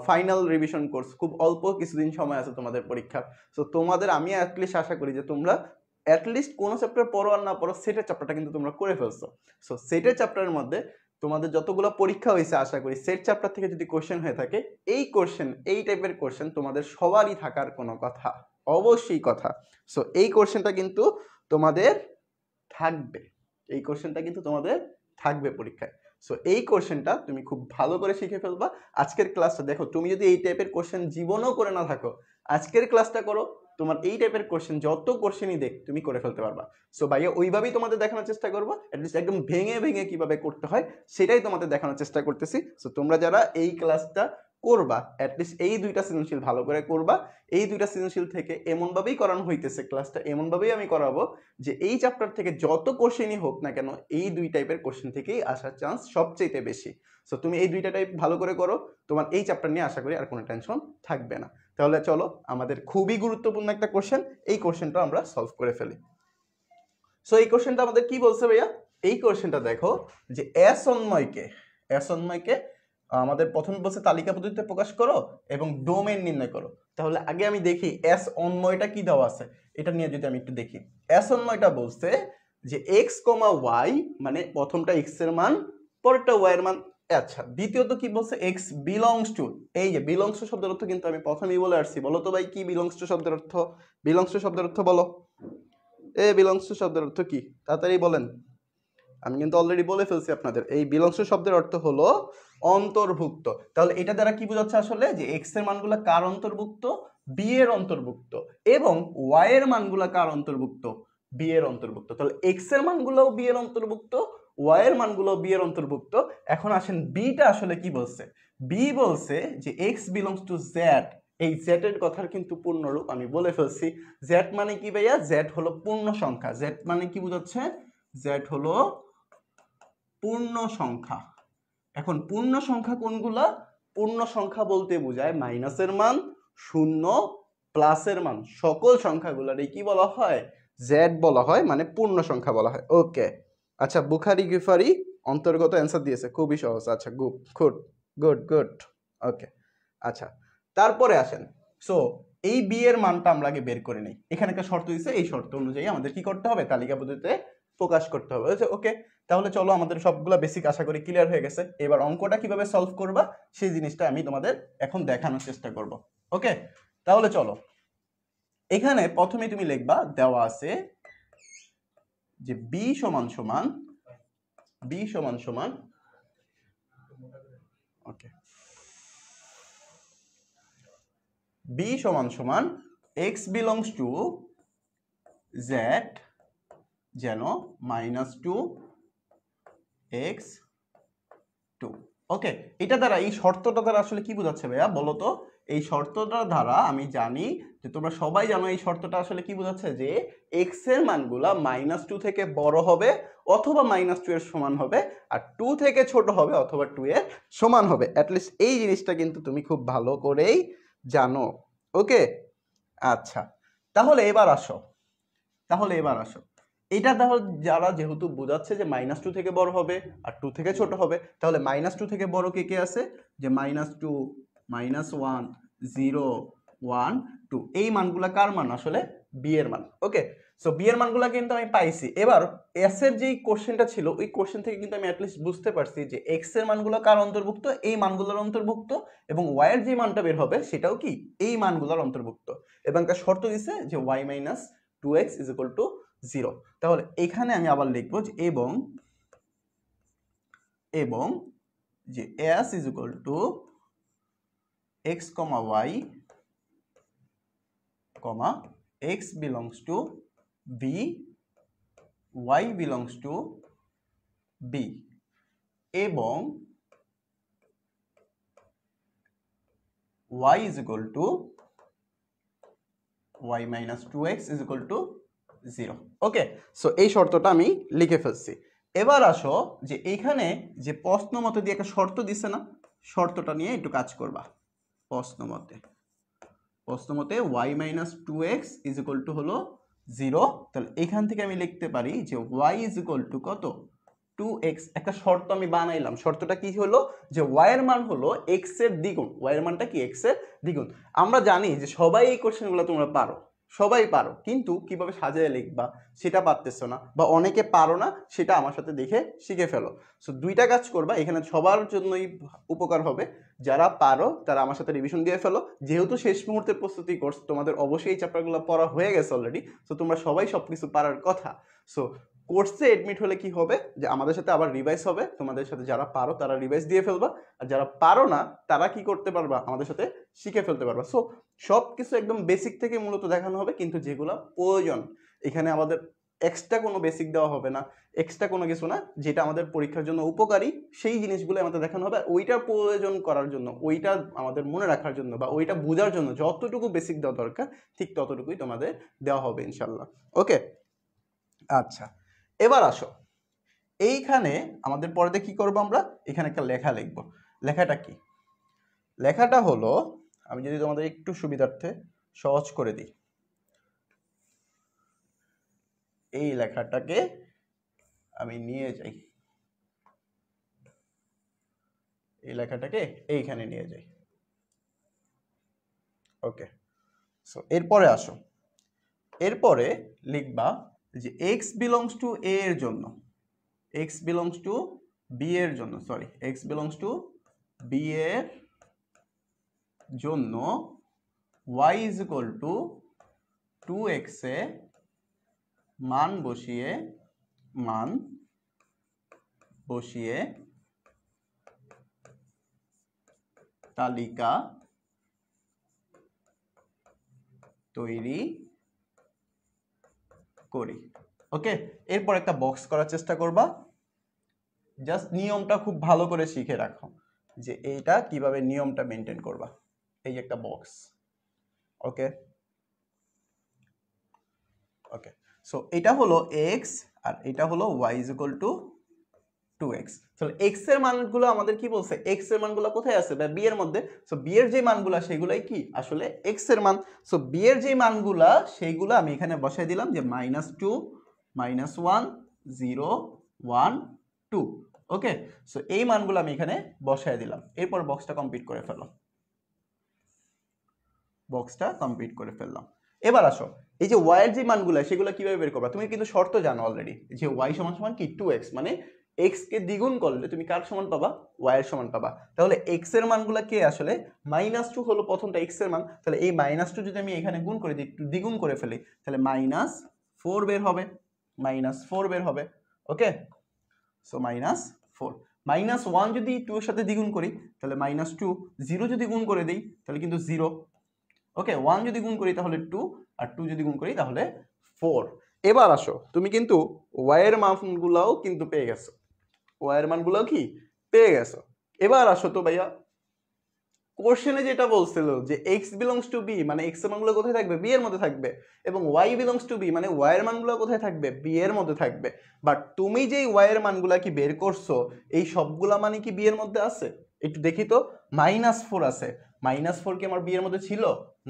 ফাইনাল রিভিশন কোর্স, খুব অল্প কিছুদিন সময় আছে তোমাদের পরীক্ষা, সো তোমাদের আমি অ্যাটলিস্ট আশা করি যে তোমরা অ্যাটলিস্ট কোনো চ্যাপ্টার পড়ো আর না পড়ো, সেটের চ্যাপ্টারটা কিন্তু তোমরা করে ফেলছো। সো সেটের চ্যাপ্টারের মধ্যে তোমাদের যতগুলো পরীক্ষা হয়েছে, আশা করি সেট চ্যাপ্টার থেকে যদি কোশ্চেন হয়ে থাকে, এই কোশ্চেন, এই টাইপের কোশ্চেন তোমাদের সবারই থাকার কোনো কথা, অবশ্যই কথা। সো এই কোশ্চেনটা কিন্তু তোমাদের থাকবে, এই কোশ্চেনটা কিন্তু তোমাদের থাকবে পরীক্ষায়। সো এই কোশ্চেনটা তুমি খুব ভালো করে শিখে ফেলবা। আজকের ক্লাসটা দেখো, তুমি যদি এই টাইপের কোশ্চেন জীবনেও করে না থাকো, আজকের ক্লাসটা করো, তোমার এই টাইপের কোশ্চেন যত কোশ্চেনই দেখ তুমি করে ফেলতে পারবা। সো ভাইয়া ওইভাবেই তোমাদের দেখানোর চেষ্টা করবো, অ্যাটলিস্ট একদম ভেঙে ভেঙে কিভাবে করতে হয় সেটাই তোমাদের দেখানোর চেষ্টা করতেছি। সো তোমরা যারা এই ক্লাসটা করবা, অ্যাটলিস্ট এই দুইটা সৃজনশীল ভালো করে করবা। এই দুইটা সৃজনশীল থেকে এমনভাবেই করানো হইতেছে, ক্লাসটা এমনভাবেই আমি করাবো যে এই চ্যাপ্টার থেকে যত কোশ্চেনই হোক না কেন, এই দুই টাইপের কোশ্চেন থেকেই আসার চান্স সবচেয়ে বেশি। সো তুমি এই দুইটা টাইপ ভালো করে করো, তোমার এই চ্যাপ্টার নিয়ে আশা করি আর কোনো টেনশন থাকবে না। তাহলে চলো, আমাদের খুবই গুরুত্বপূর্ণ একটা কোশ্চেন, এই কোশ্চেনটা আমরা সলভ করে ফেলি। সো এই কোশ্চেনটা আমাদের কি বলছে ভাইয়া, এই কোশ্চেনটা দেখো যে এস অন্বয়কে আমাদের প্রথমে বলছে তালিকা পদ্ধতিতে প্রকাশ করো এবং ডোমেন নির্ণয় করো। তাহলে আগে আমি দেখি এস অন্বয়টা কি দেওয়া আছে, এটা নিয়ে যদি আমি একটু দেখি। এস অন্বয়টা বলছে যে এক্স কমা ওয়াই, মানে প্রথমটা এক্স এর মান, পরেরটা ওয়াই এর মান। আচ্ছা, দ্বিতীয়ত কি বলছে, এক্স বিলংস টু, এই যে বিলংস টু শব্দের অর্থ কিন্তু আমি প্রথমেই বলে আসছি। বলো তো ভাই কি বিলংস টু শব্দের অর্থ? বিলংস টু শব্দের অর্থ বলো, এ বিলংস টু শব্দের অর্থ কি, তাড়াতাড়ি বলেন। আমি কিন্তু অলরেডি বলে ফেলছি আপনাদের, এই বিলংস টু শব্দের অর্থ হলো অন্তর্ভুক্ত। তাহলে এটা দ্বারা কি বোঝাচ্ছে আসলে, যে এক্স এর মানগুলা কার অন্তর্ভুক্ত, বি এর অন্তর্ভুক্ত, এবং ওয়াই এর মানগুলা কার অন্তর্ভুক্ত, বি এর অন্তর্ভুক্ত। তাহলে এক্স এর মানগুলোও বি এর অন্তর্ভুক্ত, ওয়াই এর মানগুলো বি এর অন্তর্ভুক্ত। এখন আসেন বিটা আসলে কি বলছে, বি বলছে যে এক্স বিলংস টু জেড। এই জেড এর কথার কিন্তু পূর্ণরূপ আমি বলে ফেলছি। জেড মানে কি ভাইয়া, জেড হলো পূর্ণ সংখ্যা। জেড মানে কি বোঝাচ্ছে, জেড হলো পূর্ণ সংখ্যা। এখন পূর্ণ সংখ্যা কোনগুলা, পূর্ণ সংখ্যা বলতে বোঝায় মাইনাসের মান, শূন্য, প্লাসের মান, সকল সংখ্যাগুলোরই কি বলা হয়, জেড বলা হয়, মানে পূর্ণ সংখ্যা বলা হয়। ওকে, আচ্ছা বুখারি গিফারি অন্তর্গত অ্যান্সার দিয়েছে, খুবই সহজ। আচ্ছা গুড গুড গুড গুড। ওকে, আচ্ছা তারপরে আসেন। সো এই বি এর মানটা আমরা আগে বের করে নেই। এখানে একটা শর্ত দিয়েছে, এই শর্ত অনুযায়ী আমাদের কি করতে হবে, তালিকা পদ্ধতিতে প্রকাশ করতে হবে। ওকে, তাহলে চলো, আমাদের সবগুলা বেসিক আশা করি ক্লিয়ার হয়ে গেছে। এবার অঙ্কটা কিভাবে সলভ করবা সেই জিনিসটা আমি তোমাদের এখন দেখানোর চেষ্টা করব। ওকে, তাহলে চলো, এখানে প্রথমে তুমি লিখবা, দেওয়া আছে যে বি সমান সমান, বি সমান সমান, ওকে, বি সমান সমান এক্স বিলংস টু জেড যেন -2 x 2। ওকে, এটা দ্বারা এই শর্তটা দ্বারা আসলে কি বোঝাচ্ছে ভাইয়া বলো তো? এই শর্তটা দ্বারা আমি জানি যে তোমরা সবাই জানো এই শর্তটা আসলে কি বোঝাচ্ছে যে এক্স এর মানগুলা -2 থেকে বড় হবে অথবা -2 এর সমান হবে, আর 2 থেকে ছোট হবে অথবা 2 এর সমান হবে। অ্যাটলিস্ট এই জিনিসটা কিন্তু তুমি খুব ভালো করেই জানো। ওকে, আচ্ছা, তাহলে এবার আসো এটা তাহলে যারা যেহেতু বোঝাচ্ছে যে -2 থেকে বড় হবে আর 2 থেকে ছোট হবে, তাহলে -2 থেকে বড় কে কে আছে? যে -2, -1, 0, 1, 2 এই মানগুলা কার মান? আসলে বি এর মান। ওকে, সো বি এর মানগুলা কিন্তু আমি পাইছি। এবার এস এর যে কোশ্চেনটা ছিল ওই কোশ্চেন থেকে কিন্তু আমি অ্যাটলিস্ট বুঝতে পারছি যে এক্স এর মানগুলো কার অন্তর্ভুক্ত? এই মানগুলোর অন্তর্ভুক্ত, এবং ওয়াই এর যে মানটা বের হবে সেটাও কি এই মানগুলোর অন্তর্ভুক্ত। এবং একটা শর্ত দিছে যে y - 2x = 0। তাহলে এখানে আমি আবার লিখবো যে এবং যে s = x, y, x belongs to b, y belongs to b, এবং y = y - 2x = 0। ওকে, সো এই শর্তটা আমি লিখে ফেলছি। এবার আসো যে এইখানে যে প্রশ্ন মতে দিয়ে একটা শর্ত দিছে না, শর্তটা নিয়ে একটু কাজ করবা। প্রশ্ন মতে y - 2x = হলো 0। তাহলে এখান থেকে আমি লিখতে পারি যে y = কত? 2x। একটা শর্ত আমি বানাইলাম। শর্তটা কি হলো? যে y এর মান হলো x এর দ্বিগুণ। y এর মানটা কি? x এর দ্বিগুণ। আমরা জানি যে সবাই এই কোশ্চেনগুলো তোমরা পারো, সবাই পারো, কিন্তু কিভাবে সাজিয়ে লিখবা সেটা পারতেছো না, বা অনেকে পারো না, সেটা আমার সাথে দেখে শিখে ফেলো। সো দুইটা কাজ করবা, এখানে সবার জন্যই উপকার হবে। যারা পারো তারা আমার সাথে রিভিশন দিয়ে ফেলো। যেহেতু শেষ মুহূর্তের প্রস্তুতি কোর্স, তোমাদের অবশ্যই এই চ্যাপ্টারগুলো পড়া হয়ে গেছে অলরেডি। সো তোমরা সবাই সবকিছু পারার কথা। সো কোর্সে এডমিট হলে কি হবে যে আমাদের সাথে আবার রিভাইজ হবে। তোমাদের সাথে যারা পারো তারা রিভাইজ দিয়ে ফেলবা, আর যারা পারো না তারা কি করতে পারবা? আমাদের সাথে শিখে ফেলতে পারবা। সো সবকিছু একদম বেসিক থেকে মূলত দেখানো হবে, কিন্তু যেগুলো প্রয়োজন এখানে আমাদের এক্সট্রা কোনো বেসিক দেওয়া হবে না, এক্সট্রা কোনো কিছু না। যেটা আমাদের পরীক্ষার জন্য উপকারী সেই জিনিসগুলো আমাদের দেখানো হবে। ওইটার প্রয়োজন করার জন্য, ওইটা আমাদের মনে রাখার জন্য, বা ওইটা বোঝার জন্য যতটুকু বেসিক দেওয়া দরকার ঠিক ততটুকুই তোমাদের দেওয়া হবে ইনশাল্লাহ। ওকে, আচ্ছা, এবার আসো এইখানে আমাদের পরেতে কি করব? আমরা এখানে একটা লেখা লিখব। লেখাটা কি? লেখাটা হলো, আমি যদি তোমাদের একটু সুবিধার্থে সহজ করে দিই, এই লেখাটাকে আমি নিয়ে যাই, এই লেখাটাকে এইখানে নিয়ে যাই। ওকে, সো এরপরে আসো, এরপরে লিখবা যে x belongs to a এর জন্য, x belongs to b এর জন্য, sorry x belongs to b এর জন্য y = 2x এ মান বসিয়ে তালিকা তৈরি করি। ওকে, এরপর একটা বক্স করার চেষ্টা করবা। জাস্ট নিয়মটা খুব ভালো করে শিখে রাখো যে এইটা কিভাবে নিয়মটা মেনটেন করবা। এই যে একটা বক্স। ওকে, ওকে, সো এটা হলো x আর এটা হলো y = 2x। তাহলে x এর মানগুলো আমাদের কি বলছে? x এর মানগুলো কোথায় আছে? বা b এর মধ্যে। সো b এর যে মানগুলো সেগুলাই কি আসলে x এর মান। সো b এর যে মানগুলো সেইগুলো আমি এখানে বসাই দিলাম যে -2, -1, 0, 1, 2। ওকে, সো এই মানগুলো আমি এখানে বসাই দিলাম। এরপর বক্সটা কমপ্লিট করে ফেলো। বক্সটা কমপ্লিট করে ফেললাম। এবার আসো এই যে y এর যে মানগুলো সেগুলো কিভাবে বের করবা? তুমি কিন্তু শর্ত জানো অলরেডি যে y = কি 2x, মানে x কে দ্বিগুণ করলে তুমি কার সমান পাবা? y এর সমান পাবা। তাহলে x এর মানগুলো কে আসলে? -2 হলো প্রথমটা x এর মান। তাহলে এই -2 যদি আমি এখানে গুণ করে দিই, একটু দ্বিগুণ করে ফেলি, তাহলে -4 বের হবে, -4 বের হবে। ওকে, সো -4, -1 যদি 2 এর সাথে দ্বিগুণ করি তাহলে -2, 0 যদি গুণ করে দিই তাহলে কিন্তু 0। ওকে, 1 যদি গুণ করি তাহলে 2, আর 2 যদি গুণ করি তাহলে 4। এবার আসো, তুমি কিন্তু y এর মানগুলোও কিন্তু পেয়ে গেছো, y এর মানগুলোও কি পেয়ে গেছো। এবার আসো তো ভাইয়া, কোশ্চেনে যেটা বলছিল যে এক্স বিলংস টু বি মানে এক্স এর মানগুলো কোথায় থাকবে, বি এর মধ্যে থাকবে, এবং ওয়াই বিলংস টু বি মানে ওয়াই এর মানগুলো কোথায় থাকবে, বি এর মধ্যে থাকবে। বাট তুমি যেই ওয়াই এর মানগুলা কি বের করছো, এই সবগুলা মানে কি বি এর মধ্যে আছে? একটু দেখি তো। -4 আছে, -4 কি আমার বি এর মধ্যে ছিল?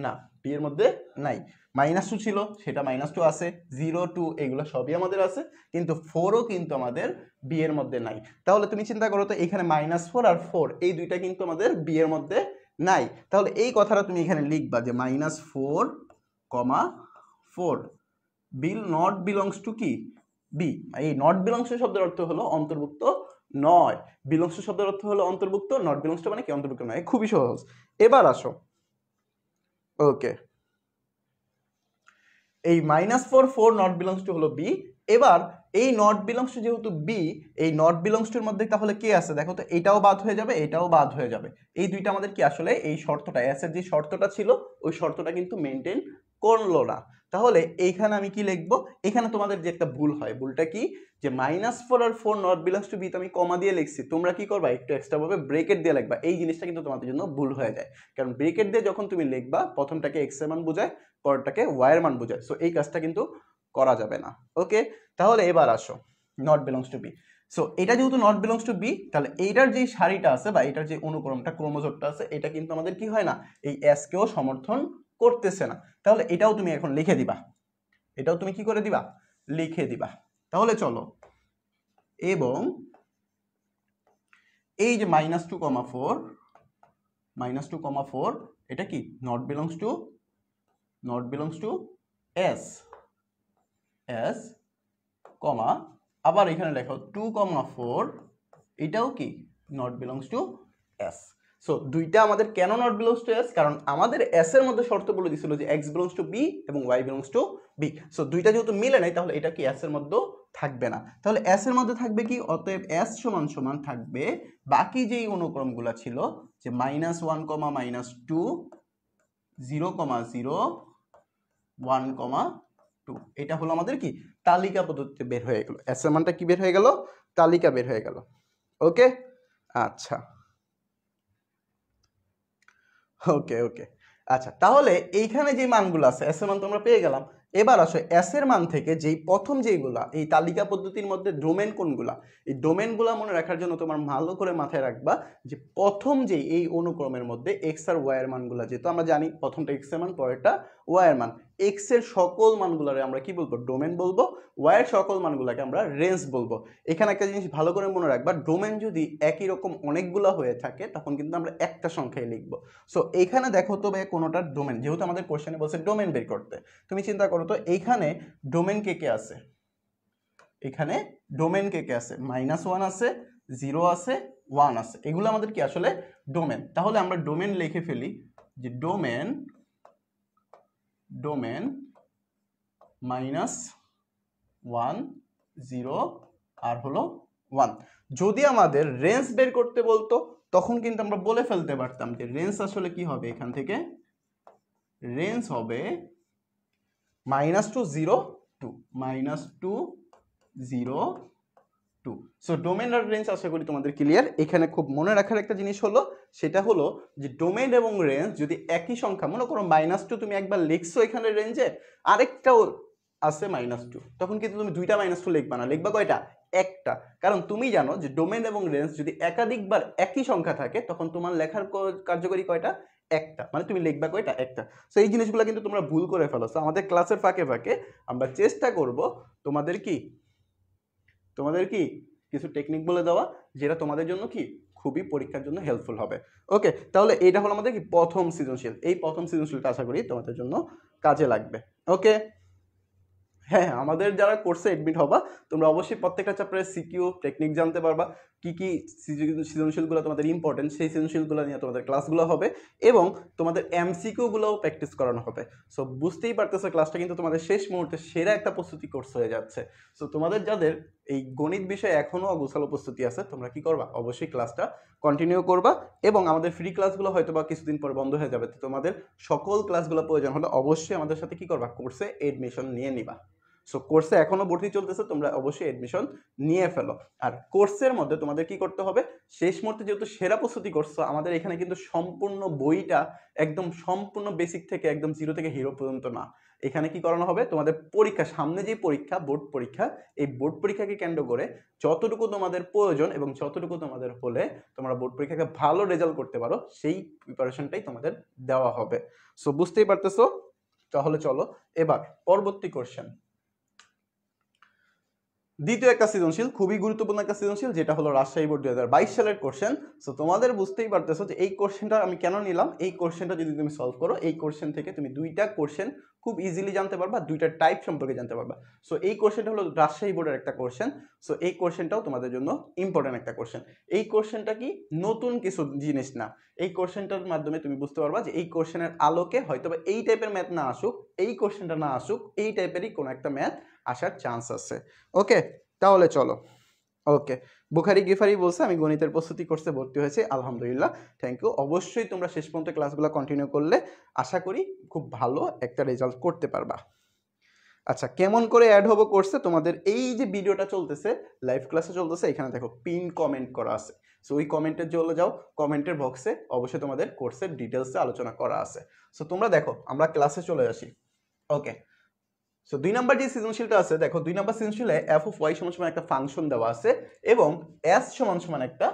না, বি এর মধ্যে নাই। -2 ছিল, সেটা -2 আছে। 0 2 এগুলো সবই আমাদের আছে, কিন্তু 4ও কিন্তু আমাদের বি এর মধ্যে নাই। তাহলে তুমি চিন্তা করো তো, এখানে -4 আর 4 এই দুইটা কিন্তু আমাদের বি এর মধ্যে নাই। তাহলে এই কথাটা তুমি এখানে লিখবা যে -4, 4 বিল নট বিলংস টু কি, বি। এই নট বিলংস টু শব্দের অর্থ হলো অন্তর্ভুক্ত নয়, বিলংস টু শব্দের অর্থ হলো অন্তর্ভুক্ত, নট বিলংস টু মানে কি, অন্তর্ভুক্ত নয়। খুবই সহজ। এবার আসো, ওকে, এই -4 4 নট বিলংস টু হলো বি। এবার এই নট বিলংস টু যেহেতু বি, এই নট বিলংস টুর মধ্যে তাহলে কে আছে দেখো তো, এটাও বাদ হয়ে যাবে, এটাও বাদ হয়ে যাবে। এই দুইটা আমাদের কি আসলে এই শর্তটা, এস এর যে শর্তটা ছিল ওই শর্তটা কিন্তু মেনটেন করলো না। তাহলে এইখানে আমি কি লিখবো, এখানে তোমাদের যে একটা ভুল হয়, ভুলটা কি, যে -4 আর 4 নট বিলংস টু বি তো আমি কমা দিয়ে লিখছি, তোমরা কি করবা, একটু এক্সট্রা ভাবে ব্রেকেট দিয়ে লিখবা। এই জিনিসটা কিন্তু তোমাদের জন্য ভুল হয়ে যায়, কারণ ব্রেকেট দিয়ে যখন তুমি লিখবা, প্রথমটাকে এক্স এর মান বোঝায়, পরেরটাকে ওয়াই এর মান বোঝায়। সো এই কাজটা কিন্তু করা যাবে না। ওকে, তাহলে এবার আসো not belongs to B. So এটা যেহেতু নট বিলংস টু বি, তাহলে এইটার যে সারিটা আছে বা এটার যে অনুক্রমটা, ক্রোমোজোমটা আছে, এটা কিন্তু আমাদের কি হয় না, এই এস কেও সমর্থন করতেছে না। তাহলে এটাও তুমি এখন লিখে দিবা, এটাও তুমি কি করে দিবা, লিখে দিবা। তাহলে চলো, এবং এই যে -2,4 -2,4 এটা কি not belongs two S, S কমা, আবার এখানে লেখো 2,4 এটাও কি not belongs two S. So দুইটা আমাদের কেন নট বিলংস টু এস, কারণ আমাদের এস এর মধ্যে শর্ত বলে দিছিল যে এক্স বিলংস টু বি এবং Y belongs to B. So দুইটা যেহেতু মিলে নাই, তাহলে এটা কি এস এর মধ্যে থাকবে না। তাহলে এস এর মধ্যে থাকবে কি, অতএব এস সমান সমান থাকবে বাকি যেই অনুক্রমগুলো ছিল, যে -1, -2, 0, 0, 1, 2, এটা হলো আমাদের কি তালিকা পদ্ধতিতে বের হয়ে গেল। এস এর মানটা কি বের হয়ে গেল, তালিকা বের হয়ে গেল। ওকে, আচ্ছা, ওকে ওকে, আচ্ছা, তাহলে এইখানে যে মানগুলো আছে এস এর মান তোমরা পেয়ে গেলাম। এবার আসো এস এর মান থেকে যেই প্রথম যেইগুলা এই তালিকা পদ্ধতির মধ্যে ডোমেন কোনগুলা, এই ডোমেনগুলা মনে রাখার জন্য তোমার ভালো করে মাথায় রাখবা যে প্রথম যেই এই অনুক্রমের মধ্যে এক্স আর ওয়াই এর মানগুলা, যেহেতু আমরা জানি প্রথমটা এক্স এর মান, পরেরটা ওয়াই এর মান, এক্স এর সকল মানগুলারে আমরা কি বলবো, ডোমেন বলবো, ওয়াই এর সকল মানগুলাকে আমরা রেঞ্জ বলবো। এখানে একটা জিনিস ভালো করে মনে রাখবা, ডোমেন যদি একই রকম অনেকগুলা হয়ে থাকে তখন কিন্তু আমরা একটা সংখ্যায় লিখবো। সো এইখানে দেখো তো ভাই কোনোটার ডোমেন, যেহেতু আমাদের কোশ্চেনে বলছে ডোমেন বের করতে, তুমি চিন্তা করো তো এইখানে ডোমেন কে কে আছে, এখানে ডোমেন কে কে আছে, -1 আছে, 0 আছে, 1 আছে, এগুলো আমাদের কি আসলে ডোমেন। তাহলে আমরা ডোমেন লিখে ফেলি যে ডোমেন -1 0 আর হলো 1। যদি আমাদের রেঞ্জ বের করতে বলতো তখন কিন্তু আমরা বলে ফেলতে পারতাম যে রেঞ্জ আসলে কি হবে, এখান থেকে রেঞ্জ হবে -2 0 2, -2 0 2। সো ডোমেন আর রেঞ্জ আশা করি তোমাদের ক্লিয়ার। এখানে খুব মনে রাখার একটা জিনিস হলো, সেটা হলো যে ডোমেন এবং রেঞ্জ যদি একই সংখ্যা, মনে করো -2 তুমি একবার লিখছো এখানে রেঞ্জে, আরেকটাও আছে -2, তখন কিন্তু তুমি দুইটা -2 লিখবা না, লিখবা কয়টা, একটা। কারণ তুমি জানো যে ডোমেন এবং রেঞ্জ যদি একাধিকবার একই সংখ্যা থাকে তখন তোমার লেখার কার্যকরী কয়টা, একটা, মানে তুমি লিখবা কয়টা, একটা। সো এই জিনিসগুলো কিন্তু তোমরা ভুল করে ফেলো। সো আমাদের ক্লাসের ফাঁকে ফাঁকে আমরা চেষ্টা করব তোমাদের কি কিছু টেকনিক বলে দেওয়া, যেটা তোমাদের জন্য কি খুবই পরীক্ষার জন্য হেল্পফুল হবে। ওকে, তাহলে এটা হলো আমাদের কি প্রথম সৃজনশীল। এই প্রথম সৃজনশীলটা আশা করি তোমাদের জন্য কাজে লাগবে। ওকে, হ্যাঁ, আমাদের যারা কোর্সে এডমিট হবা তোমরা অবশ্যই প্রত্যেকটা চ্যাপ্টারের সিকিউ টেকনিক জানতে পারবা, কি কি সৃজনশীলগুলো তোমাদের ইম্পর্টেন্ট, সেই সৃজনশীলগুলো নিয়ে তোমাদের ক্লাসগুলো হবে, এবং তোমাদের এমসিকিউ গুলোও প্র্যাকটিস করানো হবে। সো বুঝতেই পারতেছো ক্লাসটা কিন্তু তোমাদের শেষ মুহূর্তে সেরা একটা প্রস্তুতি কোর্স হয়ে যাচ্ছে। সো তোমাদের যাদের এই গণিত বিষয়ে এখনো অগোছালো প্রস্তুতি আছে, তোমরা কি করবা, অবশ্যই ক্লাসটা কন্টিনিউ করবা, এবং আমাদের ফ্রি ক্লাসগুলো হয়তো বা কিছুদিন পর বন্ধ হয়ে যাবে। তো তোমাদের সকল ক্লাসগুলো প্রয়োজন হলে অবশ্যই আমাদের সাথে কি করবা, কোর্সে এডমিশন নিয়ে নিবা। সো কোর্সে এখনো ভর্তি চলতেছে, তোমরা অবশ্যই এডমিশন নিয়ে ফেলো। আর কোর্সের মধ্যে তোমাদের কি করতে হবে, শেষ মুহূর্তে যেহেতু সেরা প্রস্তুতি করছো, আমাদের এখানে কিন্তু সম্পূর্ণ বইটা একদম সম্পূর্ণ বেসিক থেকে একদম জিরো থেকে হিরো পর্যন্ত না, এখানে কি করানো হবে, তোমাদের পরীক্ষা সামনে যে পরীক্ষা বোর্ড পরীক্ষা, এই বোর্ড পরীক্ষাকে কেন্দ্র করে যতটুকু তোমাদের প্রয়োজন এবং যতটুকু তোমাদের হলে তোমরা বোর্ড পরীক্ষাকে ভালো রেজাল্ট করতে পারো সেই প্রিপারেশনটাই তোমাদের দেওয়া হবে। সো বুঝতেই পারতেছো। তাহলে চলো এবার পরবর্তী কোশ্চেন, দ্বিতীয় একটা সৃজনশীল, খুবই গুরুত্বপূর্ণ একটা সৃজনশীল, যেটা হলো রাজশাহী বোর্ড 2022 সালের কোশ্চেন। সো তোমাদের বুঝতেই পারতেছো যে এই কোশ্চেনটা আমি কেন নিলাম। এই কোশ্চেনটা যদি তুমি সলভ করো, এই কোশ্চেন থেকে তুমি দুইটা কোশ্চেন খুব ইজিলি জানতে পারবা, দুইটা টাইপ সম্পর্কে জানতে পারবা। সো এই কোশ্চেনটা হলো রাজশাহী বোর্ডের একটা কোশ্চেন। সো এই কোশ্চেনটাও তোমাদের জন্য ইম্পর্টেন্ট একটা কোশ্চেন। এই কোশ্চেনটা কি নতুন কিছু জিনিস না, এই কোশ্চেনটার মাধ্যমে তুমি বুঝতে পারবা যে এই কোশ্চেনের আলোকে হয়তো এই টাইপের ম্যাথ না আসুক, এই কোশ্চেনটা না আসুক, এই টাইপেরই কোনো একটা ম্যাথ আসার চান্স আছে। ওকে, তাহলে চলো। ওকে, বুখারি গিফারি বলছে আমি গণিতের প্রস্তুতি কোর্সে ভর্তি হয়েছে, আলহামদুলিল্লাহ, থ্যাংক ইউ। অবশ্যই তোমরা শেষ পর্যন্ত ক্লাসগুলো কন্টিনিউ করলে আশা করি খুব ভালো একটা রেজাল্ট করতে পারবা। আচ্ছা, কেমন করে অ্যাড হবো কোর্সে, তোমাদের এই যে ভিডিওটা চলতেছে, লাইভ ক্লাসে চলতেছে, এখানে দেখো পিন কমেন্ট করা আছে। সো ওই কমেন্টের চলে যাও, কমেন্টের বক্সে অবশ্যই তোমাদের কোর্সের ডিটেলসে আলোচনা করা আছে। সো তোমরা দেখো, আমরা ক্লাসে চলে আসি। ওকে, সো 2 নাম্বার যে সৃজনশীলটা আছে, দেখো 2 নাম্বার সৃজনশীলে f of y সমান একটা ফাংশন দেওয়া আছে এবং s সমান একটা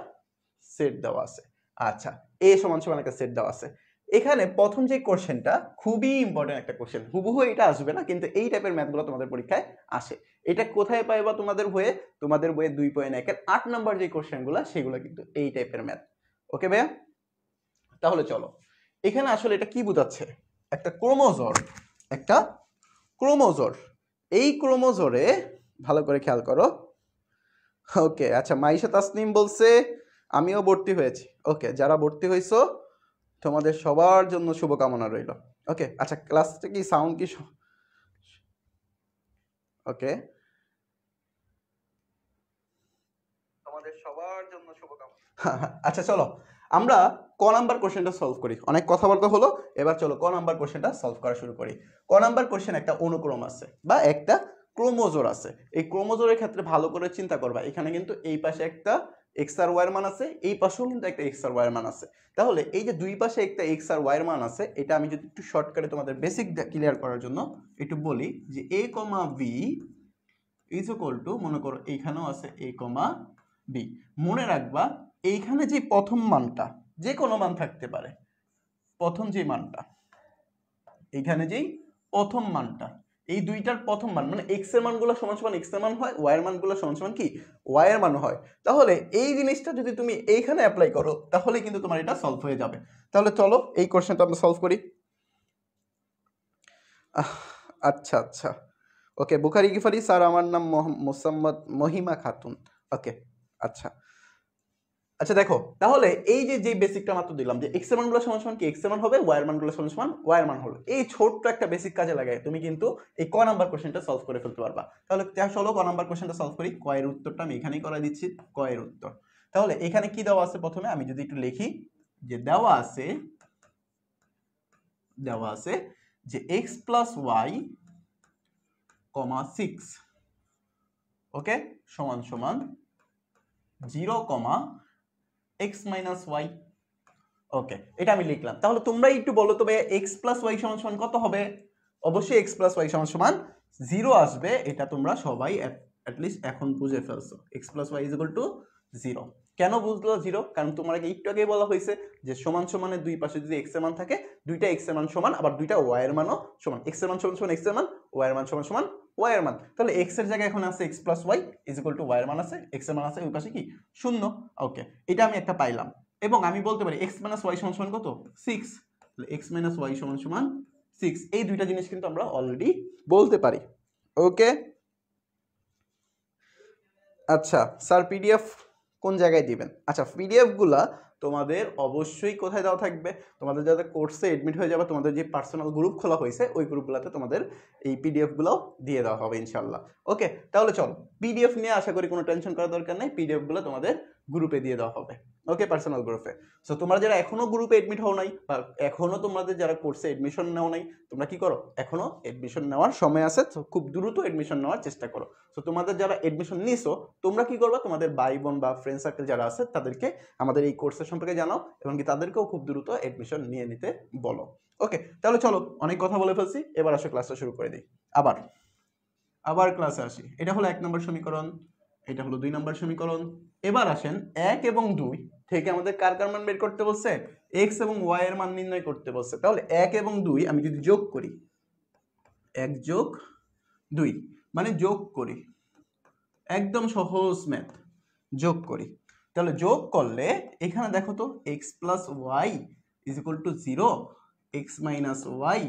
সেট দেওয়া আছে। আচ্ছা, a সমান একটা সেট দেওয়া আছে। এখানে প্রথম যে কোশ্চেনটা খুবই ইম্পর্টেন্ট একটা কোশ্চেন, হুবহু এটা আসবে না, কিন্তু এই টাইপের ম্যাথগুলো তোমাদের পরীক্ষায় আসে। এটা কোথায় পাইবা তোমাদের বইয়ে? তোমাদের বইয়ে 2.1 এর 8 নাম্বার যে কোশ্চেনগুলো, সেগুলো কিন্তু এই টাইপের ম্যাথ। ওকে ভাইয়া, তাহলে চলো, এখানে আসলে এটা কি বোঝাচ্ছে, একটা ক্রোমোজোর, একটা ক্রোমোজোর, এই ক্রোমোজোরে ভালো করে খেয়াল করো। ওকে, আচ্ছা, মাইশা তাসনিম বলছে আমিও ভর্তি হয়েছি। ওকে, যারা ভর্তি হয়েছো তোমাদের সবার জন্য শুভকামনা রইল। ওকে, আচ্ছা, ক্লাসটা কি সাউন্ড কি? ওকে, তোমাদের সবার জন্য শুভকামনা। আচ্ছা চলো, আমরা ক নাম্বার কোশ্চেনটা সলভ করি। অনেক কথাবার্তা হলো, এবার চলো ক নাম্বার কোশ্চেনটা সলভ করা শুরু করি। ক নাম্বার কোশ্চেন একটা অনুক্রম আছে বা একটা ক্রোমোজোর আছে। এই ক্রোমোজোরের ক্ষেত্রে ভালো করে চিন্তা করবা, এখানে কিন্তু এই পাশে একটা এক্স আর ওয়াই এর মান আছে, এই পাশেও কিন্তু একটা এক্স আর ওয়াই এর মান আছে। তাহলে এই যে দুই পাশে একটা এক্স আর ওয়াই এর মান আছে, এটা আমি যদি একটু শর্টকাটে তোমাদের বেসিক ক্লিয়ার করার জন্য একটু বলি যে a, b is equal two, মনে করো এইখানেও আছে a, b। মনে রাখবা এইখানে যে প্রথম মানটা, যে কোনো মান থাকতে পারে, প্রথম যে মানটা, এইখানে যেই প্রথম মানটা, এই দুইটার প্রথম মান মানে এক্স এর মানগুলো সমান সমান এক্স এর মান হয়, ওয়াই এর মানগুলো সমান সমান কি ওয়াই এর মান হয়। তাহলে এই জিনিসটা যদি তুমি এইখানে অ্যাপ্লাই করো, তাহলে কিন্তু তোমার এটা সলভ হয়ে যাবে। তাহলে চলো এই কোশ্চেনটা আমরা সলভ করি। আচ্ছা আচ্ছা, ওকে, বুখারি গিফারি স্যার, আমার নাম মোসাম্মদ মহিমা খাতুন। ওকে, আচ্ছা আচ্ছা, দেখো তাহলে এই যে বেসিকটা মাত্র দিলাম যে এক্স এর মানগুলো সমান সমান কি এক্স এর মান হবে, ওয়াই এর মানগুলো সমান সমান ওয়াই এর মান হলো, এই ছোট্ট একটা বেসিক কাজে লাগায় তুমি কিন্তু এই ক নাম্বার কোশ্চেনটা সলভ করে ফেলতে পারবা। তাহলে চলো ক নাম্বার কোশ্চেনটা সলভ করি। ক এর উত্তরটা আমি এখানেই করে দিচ্ছি, ক এর উত্তর। তাহলে এখানে কি দেওয়া আছে, প্রথমে আমি যদি একটু লিখি যে দেওয়া আছে যে এক্স প্লাস ওয়াই কমা 6, ওকে, সমান সমান 0 কমা এক্স মাইনাস ওয়াই। ওকে, এটা আমি লিখলাম। তাহলে তোমরা একটু বলো তো ভাই, এক্স প্লাস ওয়াই সমান সমান কত হবে? অবশ্যই এক্স প্লাস ওয়াই সমান সমান 0 আসবে, এটা তোমরা সবাই অ্যাটলিস্ট এখন বুঝে ফেলছো। X plus Y is equal to 0। কেন বুঝলো 0? কারণ তোমার একটু আগে বলা হয়েছে যে সমান সমানের দুই পাশে যদি এক্স এর মান থাকে, দুইটা এক্স এর মান সমান, আবার দুইটা ওয়াই এর মানও সমান। এক্স এর মান সমান সমান এক্স এর মান, ওয়াই এর মান সমান সমান ওয়াই এর মান। তাহলে এক্স এর জায়গায় এখন আছে X plus Y is equal to Y এর মান আছে, এক্স এর মান আছে ওই পাশে কি 0। ওকে, এটা আমি একটা পাইলাম। এবং আমি বলতে পারি x মাইনাস ওয়াই সমান সমান কত, 6। তাহলে x মাইনাস ওয়াই সমান সমান 6। এই দুইটা জিনিস কিন্তু আমরা অলরেডি বলতে পারি। ওকে, আচ্ছা স্যার পিডিএফ কোন জায়গায় দিবেন? আচ্ছা, পিডিএফ গুলা তোমাদের অবশ্যই কোথায় দেওয়া থাকবে, তোমাদের যাদের কোর্সে এডমিট হয়ে যাবে, তোমাদের যে পার্সোনাল গ্রুপ খোলা হয়েছে ওই গ্রুপগুলোতে তোমাদের এই পিডিএফগুলো দিয়ে দেওয়া হবে ইনশাল্লাহ। ওকে, তাহলে চলো পিডিএফ নিয়ে আশা করি কোনো টেনশন করার দরকার নেই, পিডিএফগুলো তোমাদের গ্রুপে দিয়ে দেওয়া হবে। ওকে, পার্সোনাল গ্রুপে। সো তোমরা যারা এখনো গ্রুপে এডমিট হও নাই বা এখনো তোমাদের যারা কোর্সে এডমিশন নেও নাই, তোমরা কি করো, এখনো এডমিশন নেওয়ার সময় আছে, খুব দ্রুত এডমিশন নেওয়ার চেষ্টা করো। সো তোমাদের যারা এডমিশন নিছো তোমরা কি করবা, তোমাদের ভাই বোন বা ফ্রেন্ড সার্কেল যারা আছে তাদেরকে আমাদের এই কোর্সের সম্পর্কে জানাও এবং কি তাদেরকেও খুব দ্রুত এডমিশন নিয়ে নিতে বলো। ওকে, তাহলে চলো অনেক কথা বলে ফেলছি, এবার আসো ক্লাসটা শুরু করে দিই। আবার ক্লাসে আসি। এটা হলো 1 নম্বর সমীকরণ, এটা হলো 2 নম্বর সমীকরণ। এবার আসেন 1 এবং 2 থেকে আমাদের কার কার মান বের করতে বলছে, x এবং y এর মান নির্ণয় করতে বলছে। তাহলে 1 এবং 2 আমি যদি যোগ করি, 1 যোগ 2 মানে যোগ করি, একদম সহজ ম্যাথ, যোগ করি। তাহলে যোগ করলে এখানে দেখো তো x plus Y is equal to 0, x minus Y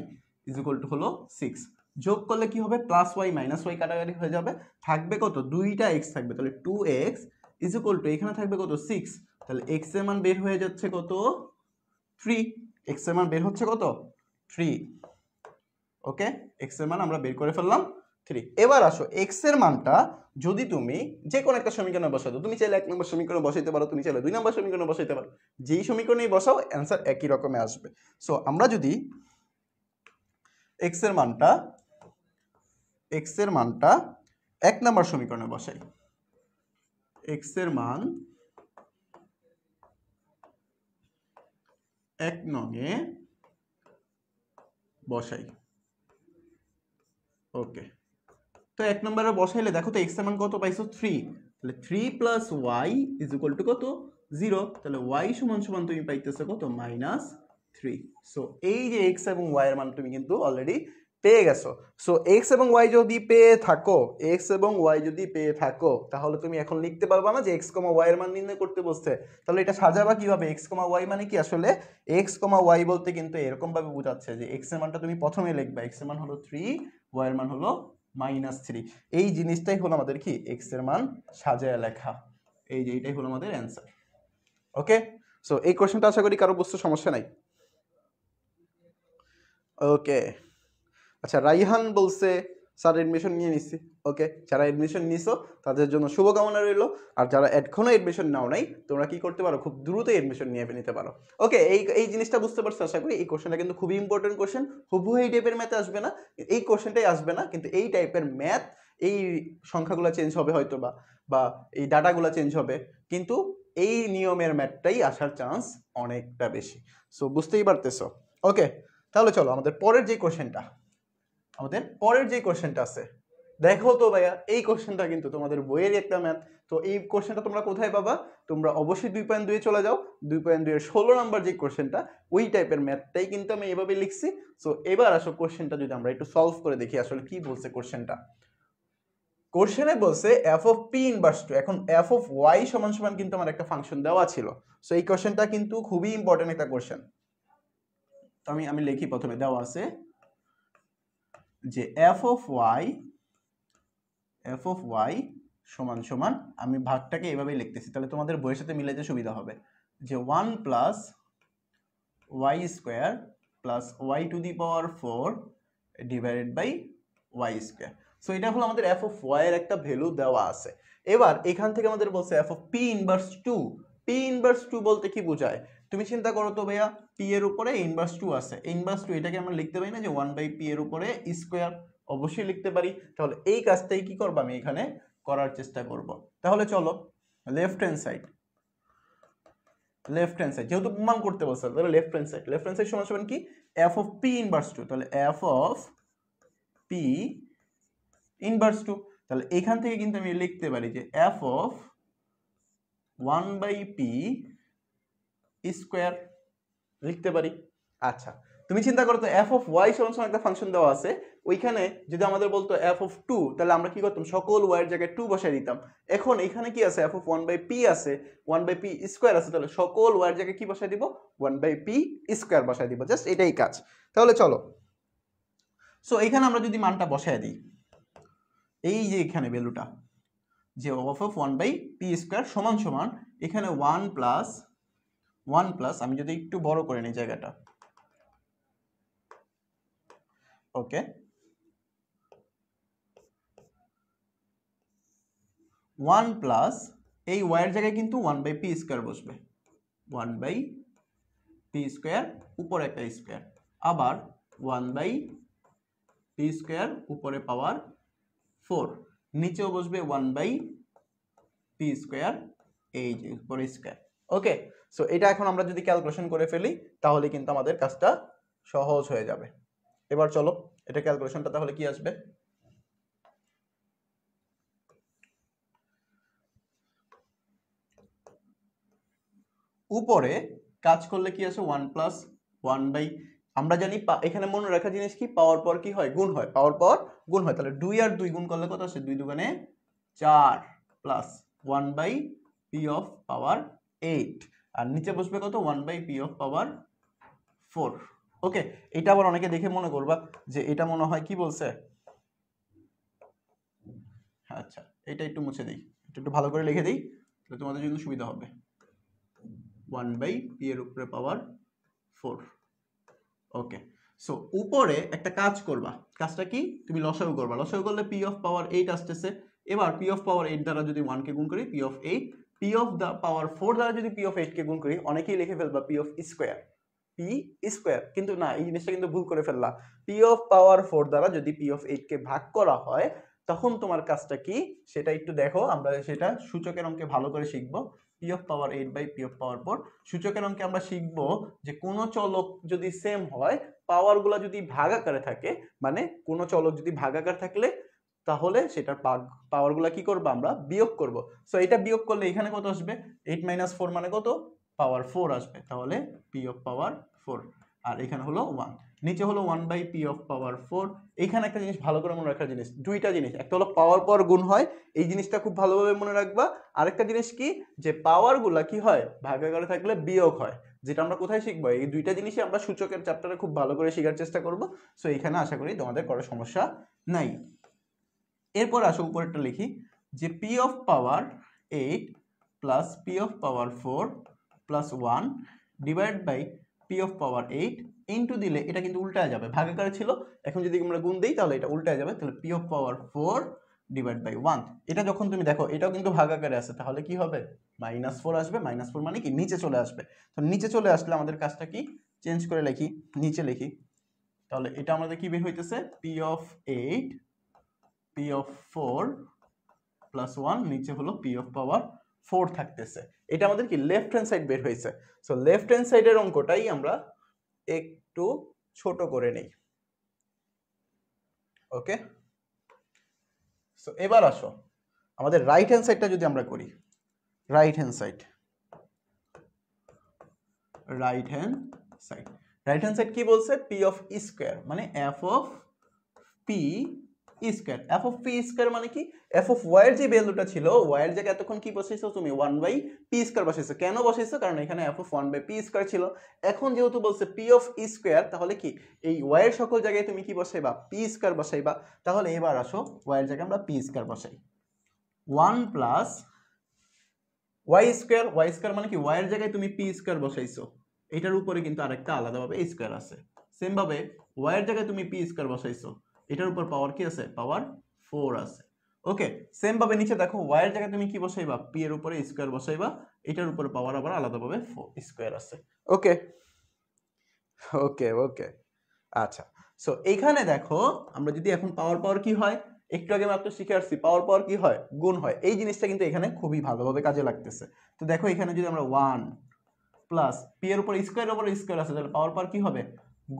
is equal to হলো 6। যোগ করলে কি হবে, প্লাস ওয়াই মাইনাস ওয়াই কাটাকাটি হয়ে যাবে, থাকবে কত, দুইটা x থাকবে। তাহলে 2x ইজ ইকুয়াল টু এখানে থাকবে কত, 6। তাহলে x এর মান বের হয়ে যাচ্ছে কত, 3। x এর মান বের হচ্ছে কত, 3। ওকে, x এর মান আমরা বের করে ফেললাম 3। এবার আসো x এর মানটা যদি তুমি যে কোনো একটা সমীকরণে বসাও, তুমি চাইলে 1 নম্বর সমীকরণে বসাইতে পারো, তুমি চাইলে 2 নম্বর সমীকরণে বসাইতে পারো, যেই সমীকরণেই বসাও অ্যান্সার একই রকমে আসবে। সো আমরা যদি x এর মানটা 1 নম্বর সমীকরণে বসাই, x এর মান 1 নঙে বসাই। ওকে, তো 1 নম্বরে বসাইলে দেখো তো x এর মান কত পাইছো, 3। তাহলে 3 plus Y is equal to কত, 0। তাহলে y সমান সমান তুমি পাইতেছো কত, -3। সো এই যে x এবং y এর মান তুমি কিন্তু অলরেডি পেয়ে গেছো। সো x এবং y যদি পেয়ে থাকো তাহলে তুমি এখন লিখতে পারবা না যে x, y এর মান নির্ণয় করতে বলছে। তাহলে এটা সাজাবা কিভাবে, x, y মানে কি, আসলে x, y বলতে কিন্তু এরকম ভাবে বোঝাচ্ছে যে x এর মানটা তুমি প্রথমে লিখবা, x এর মান হলো 3, y এর মান হলো -3। এই জিনিসটাই হলো আমাদের কি, x এর মান সাজায় লেখা। এই যে এটাই হলো আমাদের অ্যান্সার। ওকে, সো এই কোশ্চেনটা আশা করি কারো বুঝতে সমস্যা নাই। ওকে, আচ্ছা, রাইহান বলছে স্যার এডমিশন নিয়ে নিচ্ছি। ওকে, যারা এডমিশন নিছো তাদের জন্য শুভকামনা রইল, আর যারা এখনো এডমিশন নাও নাই তোমরা কি করতে পারো, খুব দ্রুত এডমিশন নিয়ে নিতে পারো। ওকে, এই জিনিসটা বুঝতে পারছো আশা করি। এই কোশ্চেনটা কিন্তু খুবই ইম্পর্টেন্ট কোশ্চেন, হুবহু এই টাইপের ম্যাথ আসবে না, এই কোশ্চেনটাই আসবে না, কিন্তু এই টাইপের ম্যাথ, এই সংখ্যাগুলো চেঞ্জ হবে হয়তো বা এই ডাটাগুলো চেঞ্জ হবে, কিন্তু এই নিয়মের ম্যাথটাই আসার চান্স অনেকটা বেশি। সো বুঝতেই পারতেছো। ওকে, তাহলে চলো আমাদের পরের যে কোশ্চেনটা আছে, দেখো তো ভাইয়া, এই কোশ্চেনটা কিন্তু তোমাদের বইয়ের একটা ম্যাথ। তো এই কোশ্চেনটা তোমরা কোথায় পাবা, তোমরা অবশ্যই 2.2 চলে যাও। 2.2 এর 16 নাম্বার যে কোশ্চেনটা, ওই টাইপের ম্যাথটাই কিন্তু আমি এভাবে লিখছি। সো এবার আসো কোশ্চেনটা যদি আমরা একটু সলভ করে দেখি আসলে কি বলছে কোশ্চেনটা। কোশ্চেনে বলছে f অফ p ইনভার্স 2। এখন f অফ y সমান সমান কিন্তু আমার একটা ফাংশন দেওয়া ছিল। সো এই কোশ্চেনটা কিন্তু খুবই ইম্পর্টেন্ট একটা কোশ্চেন। তো আমি লিখি, প্রথমে দেওয়া আছে যে f অফ y সমান সমান, আমি ভাগটাকে এভাবেই লিখতেছি, তাহলে তোমাদের বইয়ের সাথে মিলাইতে সুবিধা হবে, যে 1 plus y square plus y to the power 4 divided by y square. So এটা হলো আমাদের f অফ y এর একটা ভ্যালু দেওয়া আছে। এবার এখান থেকে আমাদের বলছে f of p inverse 2। p inverse 2 বলতে কি বোঝায়, তুমি চিন্তা করো তো ভাইয়া, p এর উপরে ইনভার্স 2 আছে, ইনভার্স 2 এটাকে আমরা লিখতে পারি না যে 1/p এর উপরে স্কোয়ার, অবশ্যই লিখতে পারি। তাহলে এই কাজটাই কি করব, আমি এখানে করার চেষ্টা করব। তাহলে চলো লেফট হ্যান্ড সাইড, যেহেতু প্রমাণ করতে বলছে তাহলে লেফট হ্যান্ড সাইড সমান সমান কি, f অফ p ইনভার্স 2। তাহলে f অফ p ইনভার্স 2, তাহলে এখান থেকে কিন্তু আমি লিখতে পারি যে f অফ 1/p স্কোয়ার লিখতে পারি। আচ্ছা, তুমি চিন্তা করো তো f অফ y সমান সমান একটা ফাংশন দেওয়া আছে, ওইখানে যদি আমাদের বলতো f অফ 2, তাহলে আমরা কি করতাম, সকল y এর জায়গায় 2 বসাই দিতাম। এখন এখানে কি আছে, f অফ 1/p আছে, 1/p স্কোয়ার আছে, তাহলে সকল y এর জায়গায় কি বসাই দিব, 1/p স্কোয়ার বসাই দিব, জাস্ট এটাই কাজ। তাহলে চলো, সো এখানে আমরা যদি মানটা বসাই দিই, এই যে এখানে ভ্যালুটা, যে f অফ 1/p স্কোয়ার সমান সমান এখানে 1 প্লাস ওয়ান প্লাস, আমি যদি একটু বড় করে নিই জায়গাটা, ওকে, 1 প্লাস এই ওয়াই এর জায়গায় কিন্তু 1/p² বসবে, 1/p², উপরে একটা স্কোয়ার, আবার 1/p² উপরে পাওয়ার 4, নিচেও বসবে 1/p², এই যে উপরে স্কোয়ার। ওকে, সো এটা এখন আমরা যদি ক্যালকুলেশন করে ফেলি তাহলে কিন্তু আমাদের কাজটা সহজ হয়ে যাবে। এবার চলো এটা ক্যালকুলেশনটা তাহলে কি আসবে। উপরে কাজ করলে কি আসে 1 প্লাস 1 বাই, আমরা জানি এখানে মনে রাখা জিনিস কি, পাওয়ার পর কি হয়, গুণ হয়, পাওয়ার পর গুণ হয়, তাহলে 2 আর 2 গুণ করলে কত আসে, 2 দুগুণে 4 প্লাস 1/p⁴, আর নিচে বসবে কত, 1/p⁴। ওকে, এটা আবার অনেকে দেখে মনে করবা যে এটা মনে হয় কি বলছে, আচ্ছা এটা একটু মুছে দিই, এটা একটু ভালো করে লিখে দিই তাহলে তোমাদের জন্য সুবিধা হবে। 1/p⁴। ওকে, সো উপরে একটা কাজ করবা, কাজটা কি, তুমি লসাগু করবা, লসাগু করলে p⁴ আসতেছে। এবার p⁴ দ্বারা যদি 1 কে গুণ করি p⁴, p⁴ দ্বারা যদি p⁴ কে গুণ করি, অনেকেই লিখে ফেলবা p², কিন্তু না, এই জিনিসটা কিন্তু ভুল করে ফেললা। p⁴ দ্বারা যদি p⁴ কে ভাগ করা হয় তখন তোমার কাজটা কি সেটা একটু দেখো, আমরা সেটা সূচকের অঙ্কে ভালো করে শিখবো। p⁴ সূচকের অঙ্কে আমরা শিখবো যে কোন চলক যদি সেম হয়, পাওয়ার গুলা যদি ভাগাকারে থাকে, মানে কোন চলক যদি ভাগাকার থাকলে তাহলে সেটার পাওয়ার গুলা কি করবো, আমরা বিয়োগ করব। সো এটা বিয়োগ করলে এখানে কত আসবে, 8 - 4 মানে কত, পাওয়ার 4 আসবে, তাহলে p⁴, আর এখানে হলো 1, নিচে হলো 1/p⁴। এইখানে একটা জিনিস ভালো করে মনে রাখার জিনিস, দুইটা জিনিস, একটা হলো পাওয়ার পর গুণ হয়, এই জিনিসটা খুব ভালোভাবে মনে রাখবা। আরেকটা জিনিস কি, যে পাওয়ার গুলা কি হয়, ভাগাকারে থাকলে বিয়োগ হয়, যেটা আমরা কোথায় শিখবো, এই দুইটা জিনিসই আমরা সূচকের চ্যাপ্টারে খুব ভালো করে শেখার চেষ্টা করব। সো এখানে আশা করি তোমাদের কোনো সমস্যা নাই। এরপর আসো উপরেরটা লিখি, যে p⁴ plus p⁴ plus 1 divide by p⁴ into দিলে এটা কিন্তু উল্টায় যাবে, ভাগাকারে ছিল, এখন যদি আমরা গুণ দিই তাহলে এটা উল্টায় যাবে, তাহলে p⁴ ডিভাইড বাই 1। এটা যখন তুমি দেখো এটাও কিন্তু ভাগাকারে আছে, তাহলে কি হবে, -4 আসবে, -4 মানে কি নিচে চলে আসবে। তো নিচে চলে আসলে আমাদের কাজটা কি, চেঞ্জ করে লিখি, নিচে লিখি, তাহলে এটা আমাদের কি বের হইতেছে, p⁴ প্লাস 1, নিচে হলো p⁴ থাকতেছে। এটা আমাদের কি লেফট হ্যান্ড সাইড বের হয়েছে। সো লেফট হ্যান্ড সাইডের অঙ্কটাই আমরা একটু ছোট করে নেই। ওকে, সো এবার আসো আমাদের রাইট হ্যান্ড সাইডটা যদি আমরা করি, রাইট হ্যান্ড সাইড কি বলছে, p⁴, মানে f(p²) মানে কি, f(y) এর যে ভ্যালুটা ছিল, y এর জায়গায় এতক্ষণ কি বসাইছো তুমি, 1/p² বসাইছো। কেন বসাইছো, কারণ এখানে f(1/p²) ছিল। এখন যেহেতু বলছে p⁴, তাহলে কি এই y এর সকল জায়গায় তুমি কি বসাইবা, p² বসাইবা। তাহলে এবার আসো y এর জায়গায় আমরা p² বসাই, 1 প্লাস y² মানে কি, y এর জায়গায় তুমি p² বসাইছো, এটার উপরে কিন্তু আরেকটা আলাদাভাবে স্কয়ার আছে। সেম ভাবে y এর জায়গায় তুমি p² বসাইছো, এটার উপর পাওয়ার কি আছে, পাওয়ার 4 আছে। ওকে, সেম ভাবে নিচে দেখো y এর জায়গায় তুমি কি বসাইবা, p এর উপরে স্কয়ার বসাইবা, এটার উপরে পাওয়ার আবার আলাদাভাবে 4 স্কয়ার আছে। ওকে ওকে ওকে আচ্ছা, সো এইখানে দেখো আমরা যদি এখন পাওয়ার কি হয়, একটু আগে মাত্র শিখে আসছি, পাওয়ার কি হয়, গুণ হয়। এই জিনিসটা কিন্তু এখানে খুবই ভালোভাবে কাজে লাগতেছে। তো দেখো এখানে যদি আমরা 1 প্লাস p এর উপর স্কয়ার আছে, তাহলে পাওয়ার কি হবে,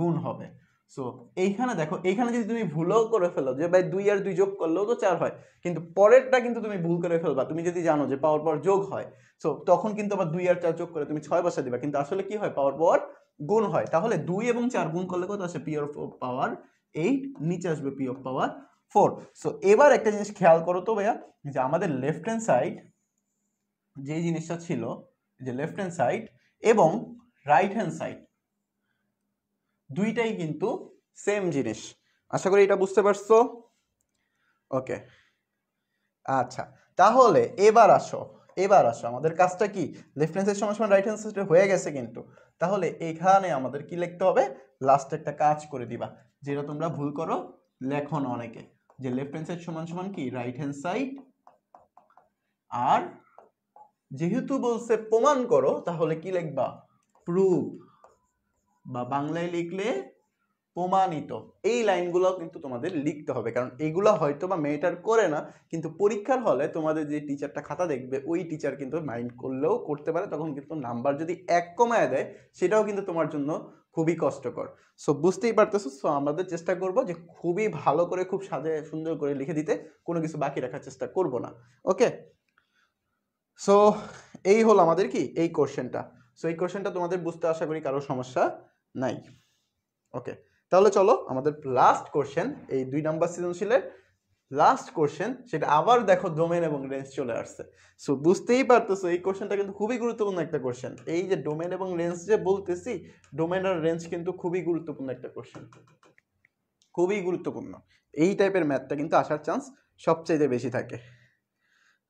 গুণ হবে। সো এইখানে দেখো, এইখানে যদি তুমি ভুলও করে ফেলো যে ভাই 2 আর 2 যোগ করলেও তো 4 হয়, কিন্তু পরেরটা কিন্তু তুমি ভুল করে ফেলবা, তুমি যদি জানো যে পাওয়ার যোগ হয়, সো তখন কিন্তু আবার 2 আর 4 যোগ করে তুমি 6 বসা দিবা, কিন্তু আসলে কি হয়, পাওয়ার গুণ হয়। তাহলে 2 এবং 4 গুণ করলে কত আসে, p⁴, নিচে আসবে p⁴। সো এবার একটা জিনিস খেয়াল করো তো ভাইয়া, যে আমাদের লেফট হ্যান্ড সাইড যে জিনিসটা ছিল, যে লেফট হ্যান্ড সাইড এবং রাইট হ্যান্ড সাইড দুইটাই কিন্তু সেম জিনিস। আশা করি এটা বুঝতে পারছো। ওকে, আচ্ছা তাহলে এবার আসো, এবার আসো আমাদের কাজটা কি, লেফট হ্যান্ড সাইড সমান সমান রাইট হ্যান্ড সাইড হয়ে গেছে কিন্তু, তাহলে এখানে আমাদের কি লিখতে হবে, লাস্ট একটা কাজ করে দিবা, যেটা তোমরা ভুল করো লেখো না অনেকে, যে লেফট হ্যান্ড সাইড সমান সমান কি রাইট হ্যান্ড সাইড, আর যেহেতু বলছে প্রমাণ করো তাহলে কি লিখবা, প্রুভ, বা বাংলায় লিখলে প্রমাণিত। এই লাইনগুলো কিন্তু তোমাদের লিখতে হবে, কারণ এগুলো হয়তো বা ম্যাটার করে না, কিন্তু পরীক্ষার হলে তোমাদের যে টিচারটা খাতা দেখবে ওই টিচার কিন্তু মাইন্ড করলেও করতে পারে, তখন কিন্তু নাম্বার যদি 1 কমায় দেয় সেটাও কিন্তু তোমার জন্য খুবই কষ্টকর। সো বুঝতেই পারতেছো, সো আমাদের চেষ্টা করব যে খুবই ভালো করে খুব সাজে সুন্দর করে লিখে দিতে, কোনো কিছু বাকি রাখার চেষ্টা করব না। ওকে, সো এই হলো আমাদের কি এই কোশ্চেনটা। সো এই কোশ্চেনটা তোমাদের বুঝতে আশা করি কারো সমস্যা নাই। ওকে, তাহলে চলো আমাদের লাস্ট কোশ্চেন, এই 2 নাম্বার সৃজনশীলের লাস্ট কোশ্চেন, সেটা আবার দেখো ডোমেন এবং রেঞ্জ চলে আসছে। সো বুঝতেই পারতেছো এই কোশ্চেনটা কিন্তু খুবই গুরুত্বপূর্ণ একটা কোশ্চেন। এই যে ডোমেন এবং রেঞ্জ যে বলতেছি, ডোমেন আর রেঞ্জ কিন্তু খুবই গুরুত্বপূর্ণ একটা কোশ্চেন, খুবই গুরুত্বপূর্ণ। এই টাইপের ম্যাথটা কিন্তু আসার চান্স সবচেয়ে বেশি থাকে।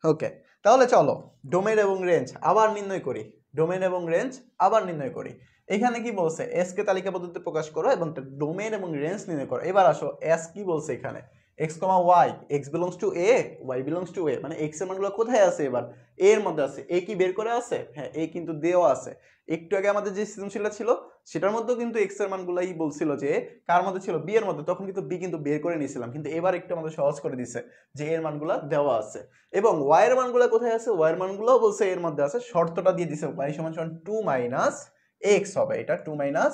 ওকে, তাহলে চলো ডোমেন এবং রেঞ্জ আবার নির্ণয় করি, ডোমেন এবং রেঞ্জ আবার নির্ণয় করি। এখানে কি বলছে, এস কে তালিকা পদ্ধতিতে প্রকাশ করো এবং ডোমেন এবং রেঞ্জ নির্ণয় করো। এবার আসো এস কি বলছে এখানে, x comma y, x belongs to A, y belongs to A, মানে এক্স এর মানগুলো কোথায় আছে, এবার এ এর মধ্যে আছে। এ কি বের করে আছে, হ্যাঁ এ কিন্তু দেওয়া আছে। একটু আগে আমাদের যে সৃজনশীলটা ছিল সেটার মধ্যেও কিন্তু এক্স এর মানগুলাই বলছিল যে কার মধ্যে ছিল, বি এর মধ্যে, তখন কিন্তু বি কিন্তু বের করে নিয়েছিলাম, কিন্তু এবার একটু আমাদের সহজ করে দিছে যে এর মানগুলা দেওয়া আছে। এবং ওয়াই এর মানগুলো কোথায় আছে, ওয়াই এর মানগুলো বলছে এর মধ্যে আছে, শর্তটা দিয়ে দিছে ওয়াই সমান সমান 2 মাইনাস এক্স হবে, এটা 2 মাইনাস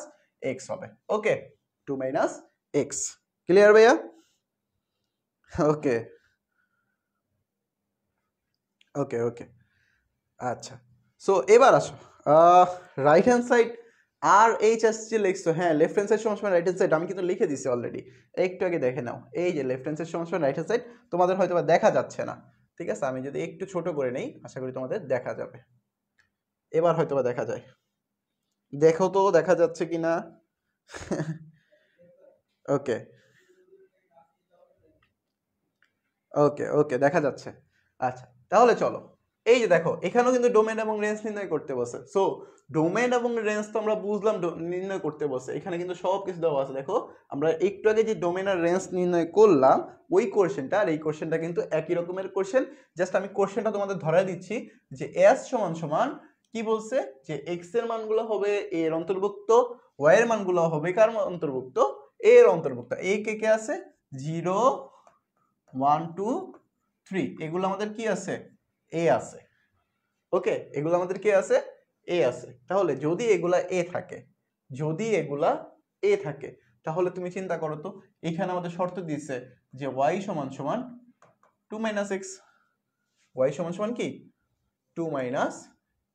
এক্স হবে। ওকে, 2 মাইনাস এক্স, ক্লিয়ার ভাইয়া? ওকে ওকে ওকে, আচ্ছা। সো এবার আসো রাইট হ্যান্ড সাইড আর এইচ এস যে লিখছো, হ্যাঁ লেফট হ্যান্ড সাইড সমান রাইট হ্যান্ড সাইড আমি কিন্তু লিখে দিছি অলরেডি, একটু আগে দেখে নাও। এই যে লেফট হ্যান্ড সাইড সমান রাইট হ্যান্ড সাইড, তোমাদের হয়তো বা দেখা যাচ্ছে না, ঠিক আছে, আমি যদি একটু ছোট করে নেই আশা করি তোমাদের দেখা যাবে। এবার হয়তো বা দেখা যায়, দেখো তো দেখা যাচ্ছে কিনা। ওকে ওকে ওকে, দেখা যাচ্ছে। আচ্ছা, তাহলে চলো এই যে দেখো এখানেও কিন্তু ডোমেন এবং রেঞ্জ নির্ণয় করতে বসে। সো ডোমেন এবং রেঞ্জ তো আমরা বুঝলাম নির্ণয় করতে বসে, এখানে কিন্তু সব কিছু দেওয়া আছে। দেখো আমরা একটু আগে যে ডোমেন আর রেঞ্জ নির্ণয় করলাম ওই কোশ্চেনটা আর এই কোশ্চেনটা কিন্তু একই রকমের কোশ্চেন, জাস্ট আমি কোশ্চেনটা তোমাদের ধরাই দিচ্ছি যে এস সমান সমান কি বলছে, যে এক্স এর মানগুলো হবে এ এর অন্তর্ভুক্ত, ওয়াই এর মানগুলো হবে কার অন্তর্ভুক্ত, এ এর অন্তর্ভুক্ত। এ কে কে আছে, 0 1 2 3, এগুলো আমাদের কি আছে, এ আছে। ওকে, এগুলো আমাদের কি আছে, এ আছে। তাহলে যদি এগুলা এ থাকে, যদি এগুলা এ থাকে, তাহলে তুমি চিন্তা করো তো, এখানে আমাদের শর্ত দিয়েছে যে y সমান সমান 2 মাইনাস এক্স, ওয়াই সমান সমান কি 2 মাইনাস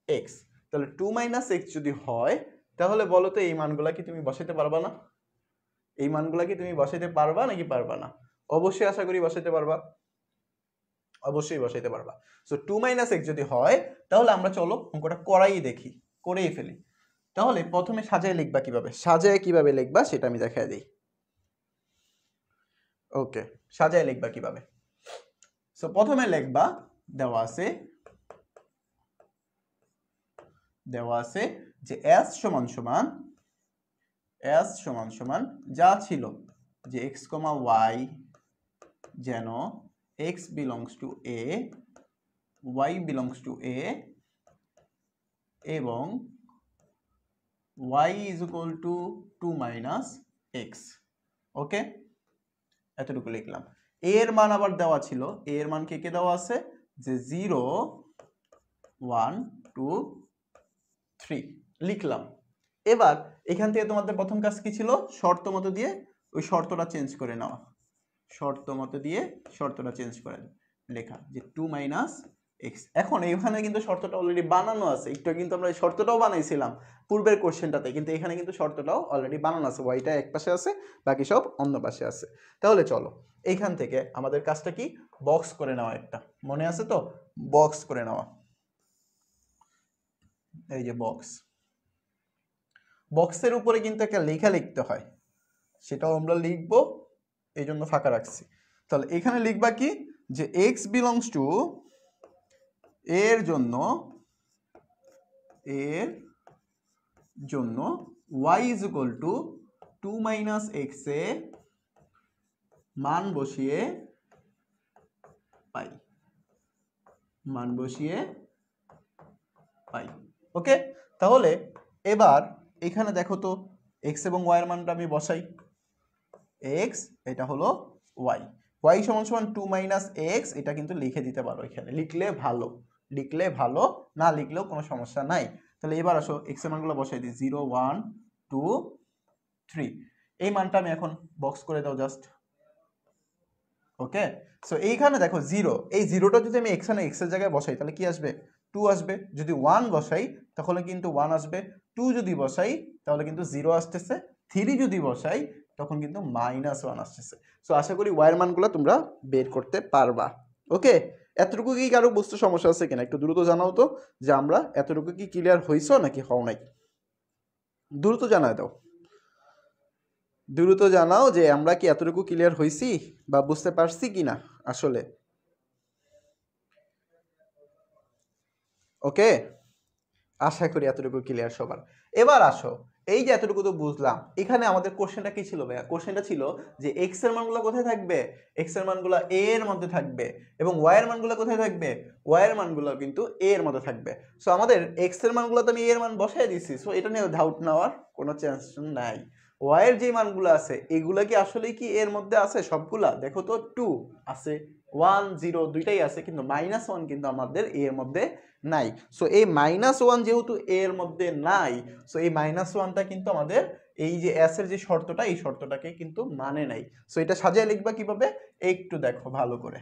এক্স। তাহলে 2 মাইনাস এক্স যদি হয়, তাহলে বলো তো এই মানগুলা কি তুমি বসাইতে পারবা না, এই মানগুলা কি তুমি বসাইতে পারবা নাকি পারবা না? অবশ্যই আশা করি বসাইতে পারবা, অবশ্যই বসাইতে পারবা। সো 2 মাইনাস এক্স যদি হয়, তাহলে আমরা চলো অঙ্কটা করাই দেখি, করেই ফেলি। তাহলে প্রথমে সাজায় লিখবা কিভাবে, সাজায় কিভাবে লিখবা সেটা আমি দেখাই দিই। ওকে, সাজায় লিখবা কিভাবে। সো প্রথমে লিখবা, দেওয়া আছে যে s সমান সমান যা ছিল যে x, y যেন x belongs to a, y belongs to a এবং y is equal to 2 minus x। ওকে, এতটুকু লিখলাম। এর মান আবার দেওয়া ছিল, এর মান কে কে দেওয়া আছে, যে 0 1 2 3 লিখলাম। এবার এখান থেকে তোমাদের প্রথম কাজ কি ছিল, শর্ত মতো দিয়ে ওই শর্তটা চেঞ্জ করে নেওয়া, শর্ত মতো দিয়ে শর্তটা চেঞ্জ করে লেখা যে 2 মাইনাস এক্স। এখন এখানে কিন্তু শর্তটা অলরেডি বানানো আছে, একটু কিন্তু আমরা এই শর্তটাও বানাইছিলাম পূর্বের কোশ্চেনটাতে, কিন্তু এখানে কিন্তু শর্তটাও অলরেডি বানানো আছে, ওয়াইটা এক পাশে আছে বাকি সব অন্য পাশে আছে। তাহলে চলো এইখান থেকে আমাদের কাজটা কি, বক্স করে নেওয়া, একটা মনে আছে তো, বক্স করে নেওয়া। এই যে বক্স, বক্সের উপরে কিন্তু একটা লেখা লিখতে হয়, সেটাও আমরা লিখবো, এই জন্য ফাঁকা রাখছি। তাহলে এখানে লিখবা কি, যে x belongs to এর জন্য y is equal to 2 minus x এ মান বসিয়ে পাই, ওকে। তাহলে এবার এখানে দেখো তো x এবং y এর মানটা আমি বসাই। x এটা হলো y, y সমান সমান 2 মাইনাস এক্স, এটা কিন্তু লিখে দিতে পারো, এখানে লিখলে ভালো, না লিখলেও কোনো সমস্যা নাই। তাহলে এবার আসো x এর মানগুলো বসাই দিই, 0 1 2 3, এই মানটা আমি এখন বক্স করে দাও জাস্ট, ওকে। সো এইখানে দেখো 0, এই জিরোটা যদি আমি এখানে x এর জায়গায় বসাই তাহলে কি আসবে, 2 আসবে। যদি 1 বসাই তাহলে কিন্তু 1 আসবে, 2 যদি বসাই তাহলে কিন্তু 0 আসতেছে, 3 যদি বসাই তখন কিন্তু -1 আসতেছে। সো আশা করি y এর মানগুলো তোমরা বের করতে পারবা, ওকে। এতটুকু কি কারো বুঝতে সমস্যা আছে কিনা একটু দ্রুত জানাও তো, যে আমরা এতটুকু কি ক্লিয়ার হইছো নাকি হও নাই, দ্রুত জানায় দাও, দ্রুত জানাও যে আমরা কি এতটুকু ক্লিয়ার হইছি বা বুঝতে পারছি কিনা আসলে, ওকে। আশা করি এতটুকু ক্লিয়ার সবার। এবার আসো, এই যে এতটুকু তো বুঝলাম, এখানে আমাদের কোশ্চেনটা কি ছিল ভাইয়া? কোশ্চেনটা ছিল যে এক্স এর মানগুলো কোথায় থাকবে, এক্স এর মানগুলো এ এর মধ্যে থাকবে, এবং ওয়াই এর মানগুলো কোথায় থাকবে, ওয়াই এর মানগুলো কিন্তু এ এর মধ্যে থাকবে। সো আমাদের এক্স এর মানগুলো তো আমি এ এর মান বসাই দিছি, সো এটা নিয়ে ডাউট নেওয়ার কোনো চান্স নাই। ওয়াই এর যে মানগুলো আছে এগুলা কি আসলে কি এর মধ্যে আছে সবগুলা? দেখো তো 2 আছে, 1 0 দুইটাই আছে, কিন্তু -1 কিন্তু আমাদের এ এর মধ্যে নাই। সো এই -1 যেহেতু এ এর মধ্যে নাই, সো এই -1টা কিন্তু আমাদের এই যে এস এর যে শর্তটা, এই শর্তটাকে কিন্তু মানে নাই। সো এটা সাজায় লিখবা কিভাবে একটু দেখো ভালো করে,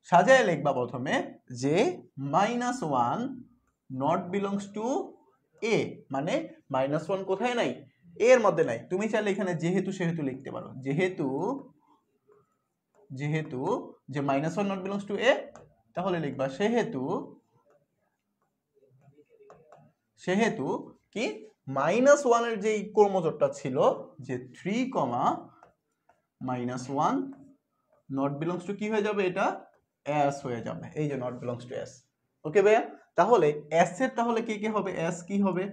সাজায় লিখবা প্রথমে যে -1 নট বিলংস টু এ, মানে -1 কোথায় নাই, এ এর মধ্যে নাই। তুমি চাইলে এখানে যেহেতু সেহেতু লিখতে পারো, যেহেতু যে -1 নট বিলংস টু এ, তাহলে লিখবা সেহেতু কি -1 এর যেই ক্রমজোড়টা ছিল যে 3, -1 নট বিলংস টু কি হয়ে যাবে, এটা এস হয়ে যাবে, এই যে নট বিলংস টু এস, ওকে ভাইয়া। তাহলে এস এর তাহলে কে কে হবে, এস কি হবে,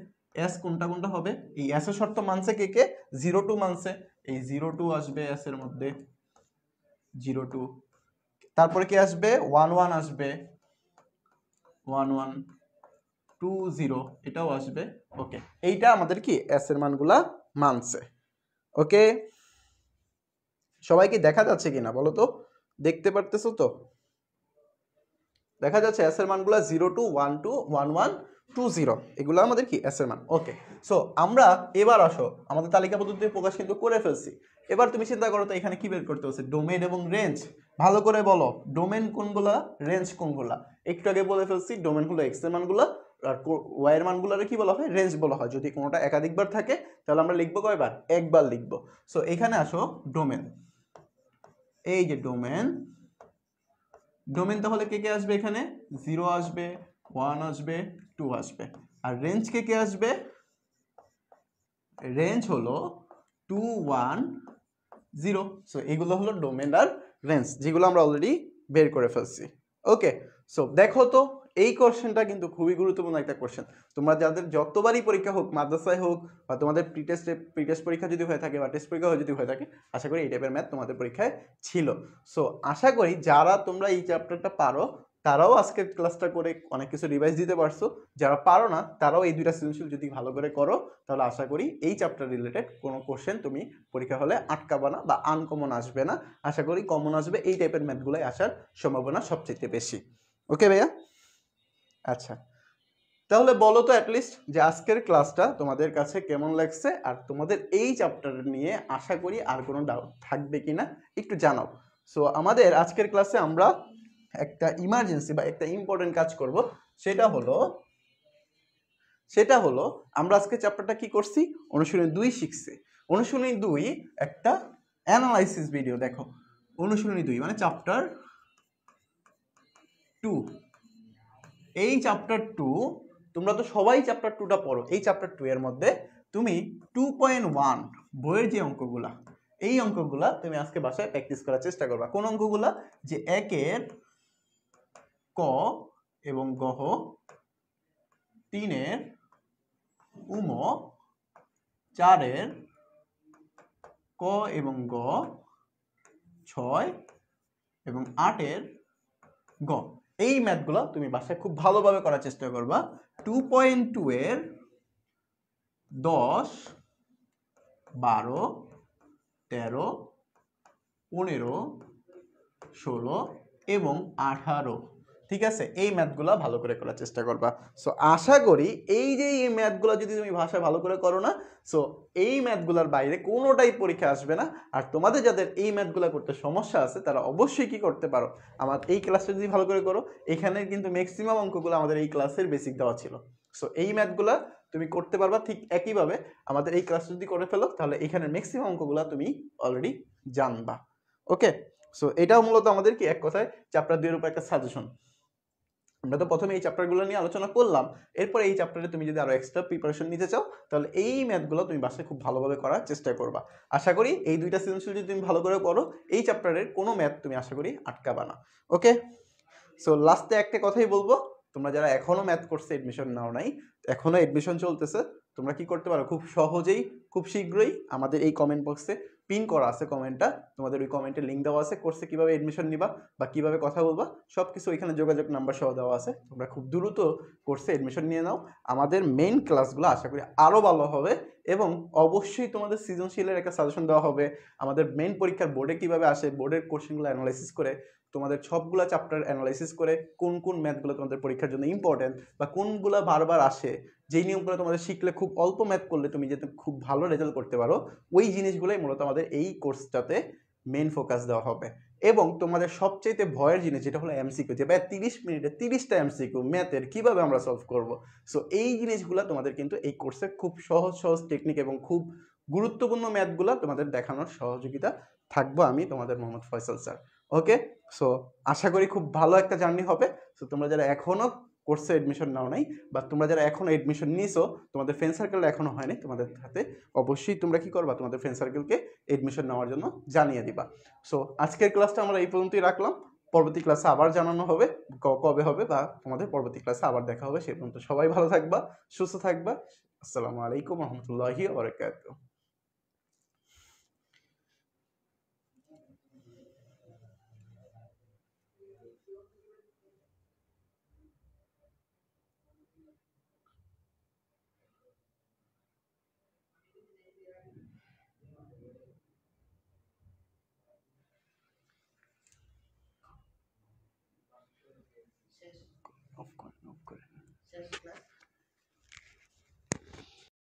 এস কোনটা কোনটা হবে, এই এস এর শর্ত মানছে কে কে, 0 2 মানছে, এই 0 2 আসবে এস এর মধ্যে, 0 2, তারপরে কি আসবে 1 1 আসবে, 1 1 2 0 এটাও আসবে, ওকে। এইটা আমাদের কি এস এর মানগুলা মানছে, ওকে। সবাইকে দেখা যাচ্ছে কিনা বলো তো, দেখতে পারতেছো তো, দেখা যাচ্ছে এস এর মানগুলা 0 2 1 2 1 1 2 0, এগুলো আমাদের কি এস এর মান, ওকে। সো আমরা এবার আসো আমাদের তালিকা পদ্ধতি প্রকাশ কিন্তু করে ফেলছি। এবার তুমি চিন্তা করো তো এখানে কি বের করতে হচ্ছে, ডোমেন এবং রেঞ্জ। ভালো করে বলো ডোমেন কোনগুলা, রেঞ্জ কোনগুলা। একটু আগে বলে ফেলছি ডোমেন হলো এক্স এর মানগুলা, আর ওয়াই এর মানগুলোরে কি বলা হয়, রেঞ্জ বলা হয়। যদি কোনোটা একাধিকবার থাকে তাহলে আমরা লিখবো কয়বার, একবার লিখবো। সো এখানে আসো ডোমেন, এই যে ডোমেন, ডোমেন তাহলে কে কে আসবে এখানে, 0 আসবে, 1 আসবে, 2 আসবে। আর রেঞ্জ কে কে আসবে, রেঞ্জ হলো 2 1 0। সো এগুলো হলো ডোমেন আর রেঞ্জ, যেগুলো আমরা অলরেডি বের করে ফেলছি, ওকে। সো দেখো তো এই কোশ্চেনটা কিন্তু খুবই গুরুত্বপূর্ণ একটা কোশ্চেন। তোমরা যাদের যতবারই পরীক্ষা হোক, মাদ্রাসায় হোক বা তোমাদের প্রি টেস্ট পরীক্ষা যদি হয়ে থাকে বা টেস্ট পরীক্ষা যদি হয়ে থাকে, আশা করি এই টাইপের ম্যাথ তোমাদের পরীক্ষায় ছিল। সো আশা করি যারা তোমরা এই চ্যাপ্টারটা পারো তারাও আজকের ক্লাসটা করে অনেক কিছু রিভাইজ দিতে পারছো, যারা পারো না তারাও এই দুইটা সৃজনশীল যদি ভালো করে করো তাহলে আশা করি এই চ্যাপ্টার রিলেটেড কোনো কোশ্চেন তুমি পরীক্ষা হলে আটকাবা না বা আনকমন আসবে না। আশা করি কমন আসবে, এই টাইপের ম্যাথগুলোই আসার সম্ভাবনা সবচেয়ে বেশি, ওকে ভাইয়া। আচ্ছা, তাহলে বলো তো অ্যাটলিস্ট যে আজকের ক্লাসটা তোমাদের কাছে কেমন লাগছে, আর তোমাদের এই চ্যাপ্টার নিয়ে আশা করি আর কোনো ডাউট থাকবে কিনা একটু জানাও। সো আমাদের আজকের ক্লাসে আমরা একটা ইমার্জেন্সি বা একটা ইম্পর্টেন্ট কাজ করব, সেটা হলো আমরা আজকে চ্যাপ্টারটা কি করছি, অনুশীলনী 2 শিখছি। অনুশীলনী 2 একটা অ্যানালাইসিস ভিডিও, দেখো অনুশীলনী 2 মানে চ্যাপ্টার 2, এই চ্যাপ্টার 2 তোমরা তো সবাই চ্যাপ্টার 2টা পড়ো। এই চ্যাপ্টার 2 এর মধ্যে তুমি 2.1 বইয়ের যে অঙ্কগুলা, এই অঙ্কগুলা তুমি আজকে বাসায় প্র্যাকটিস করার চেষ্টা করবা। কোন অঙ্কগুলা, যে একের ক এবং গহ, 3 উম, 4 ক এবং গ, 6 এবং 8 গ। এই ম্যাথগুলো তুমি বাসায় খুব ভালোভাবে করার চেষ্টা করবা। 2.2 10, 12, 13, 15, 16 এবং 18, ঠিক আছে? এই ম্যাথগুলো ভালো করে করার চেষ্টা করবা। সো আশা করি এই ম্যাথগুলো যদি তুমি ভাষায় ভালো করে করো না, সো এই ম্যাথগুলোর বাইরে কোনোটাই পরীক্ষা আসবে না। আর তোমাদের যাদের এই ম্যাথগুলো করতে সমস্যা আছে তারা অবশ্যই কি করতে পারো, আমার এই ক্লাসটা যদি ভালো করে করো, এখানে কিন্তু ম্যাক্সিমাম অঙ্কগুলো আমাদের এই ক্লাসের বেসিক দেওয়া ছিল। সো এই ম্যাথগুলো তুমি করতে পারবা ঠিক একইভাবে। আমাদের এই ক্লাস যদি করে ফেলো তাহলে এখানে ম্যাক্সিমাম অঙ্কগুলো তুমি অলরেডি জানবা। ওকে, সো এটাও মূলত আমাদের কি এক কথায় চ্যাপ্টার 2 এর উপর একটা সাজেশন। আমরা তো প্রথমে এই চ্যাপ্টারগুলো নিয়ে আলোচনা করলাম, এরপর এই চ্যাপ্টারে তুমি যদি আরো এক্সট্রা প্রিপারেশন নিতে চাও তাহলে এই ম্যাথগুলো তুমি বাসায় খুব ভালোভাবে করার চেষ্টা করবা। আশা করি এই দুইটা সৃজনশীল যদি তুমি ভালো করে করো, এই চ্যাপ্টারের কোনো ম্যাথ তুমি আশা করি আটকাবা না। ওকে, সো লাস্টে একটা কথাই বলবো, তোমরা যারা এখনো ম্যাথ কোর্সে এডমিশন নাও নাই, এখনো এডমিশন চলতেছে, তোমরা কি করতে পারো, খুব সহজেই খুব শীঘ্রই আমাদের এই কমেন্ট বক্সে পিন করা আছে কমেন্টটা, তোমাদের ওই কমেন্টে লিঙ্ক দেওয়া আছে, কোর্সে কিভাবে এডমিশন নিবা বা কিভাবে কথা বলবা সবকিছু ওইখানে যোগাযোগ নাম্বার সহ দেওয়া আছে। তোমরা খুব দ্রুত কোর্সে এডমিশন নিয়ে নাও। আমাদের মেইন ক্লাসগুলো আশা করি আরো ভালো হবে এবং অবশ্যই তোমাদের সৃজনশীলের একটা সাজেশন দেওয়া হবে। আমাদের মেইন পরীক্ষার বোর্ডে কিভাবে আসে, বোর্ডের কোশ্চেনগুলো অ্যানালাইসিস করে, তোমাদের সবগুলা চ্যাপ্টার অ্যানালাইসিস করে কোন কোন ম্যাথগুলো তোমাদের পরীক্ষার জন্য ইম্পর্টেন্ট বা কোনগুলো বারবার আসে, যেই নিয়মগুলো তোমাদের শিখলে খুব অল্প ম্যাথ করলে তুমি যাতে খুব ভালো রেজাল্ট করতে পারো, ওই জিনিসগুলোই মূলত আমাদের এই কোর্সটাতে মেইন ফোকাস দেওয়া হবে। এবং তোমাদের সবচেয়ে ভয়ের জিনিস যেটা হলো এমসিকিউ, যে ভাই 30 মিনিটে 30টা এমসিকিউ ম্যাথের কিভাবে আমরা সলভ করব। সো এই জিনিসগুলো তোমাদের কিন্তু এই কোর্সে খুব সহজ সহজ টেকনিক এবং খুব গুরুত্বপূর্ণ ম্যাথগুলো তোমাদের দেখানোর সহযোগিতা থাকবো আমি, তোমাদের মোহাম্মদ ফয়সাল স্যার। ওকে, সো আশা করি খুব ভালো একটা জার্নি হবে। সো তোমরা যারা এখনো কোর্সে এডমিশন নাও নাই বা তোমরা যারা এখনো এডমিশন নিছো, তোমাদের ফ্রেন্ড সার্কেল এখনো হয়নি, তোমাদের হাতে অবশ্যই তোমরা কি করবা, তোমাদের ফ্রেন্ড সার্কেলকে এডমিশন নেওয়ার জন্য জানিয়ে দিবা। সো আজকের ক্লাসটা আমরা এই পর্যন্তই রাখলাম। পরবর্তী ক্লাসে আবার জানানো হবে কবে হবে, বা তোমাদের পরবর্তী ক্লাসে আবার দেখা হবে। সে পর্যন্ত সবাই ভালো থাকবা, সুস্থ থাকবা। আসসালামু আলাইকুম রহমতুল্লাহি ওয়া বারাকাতুহু।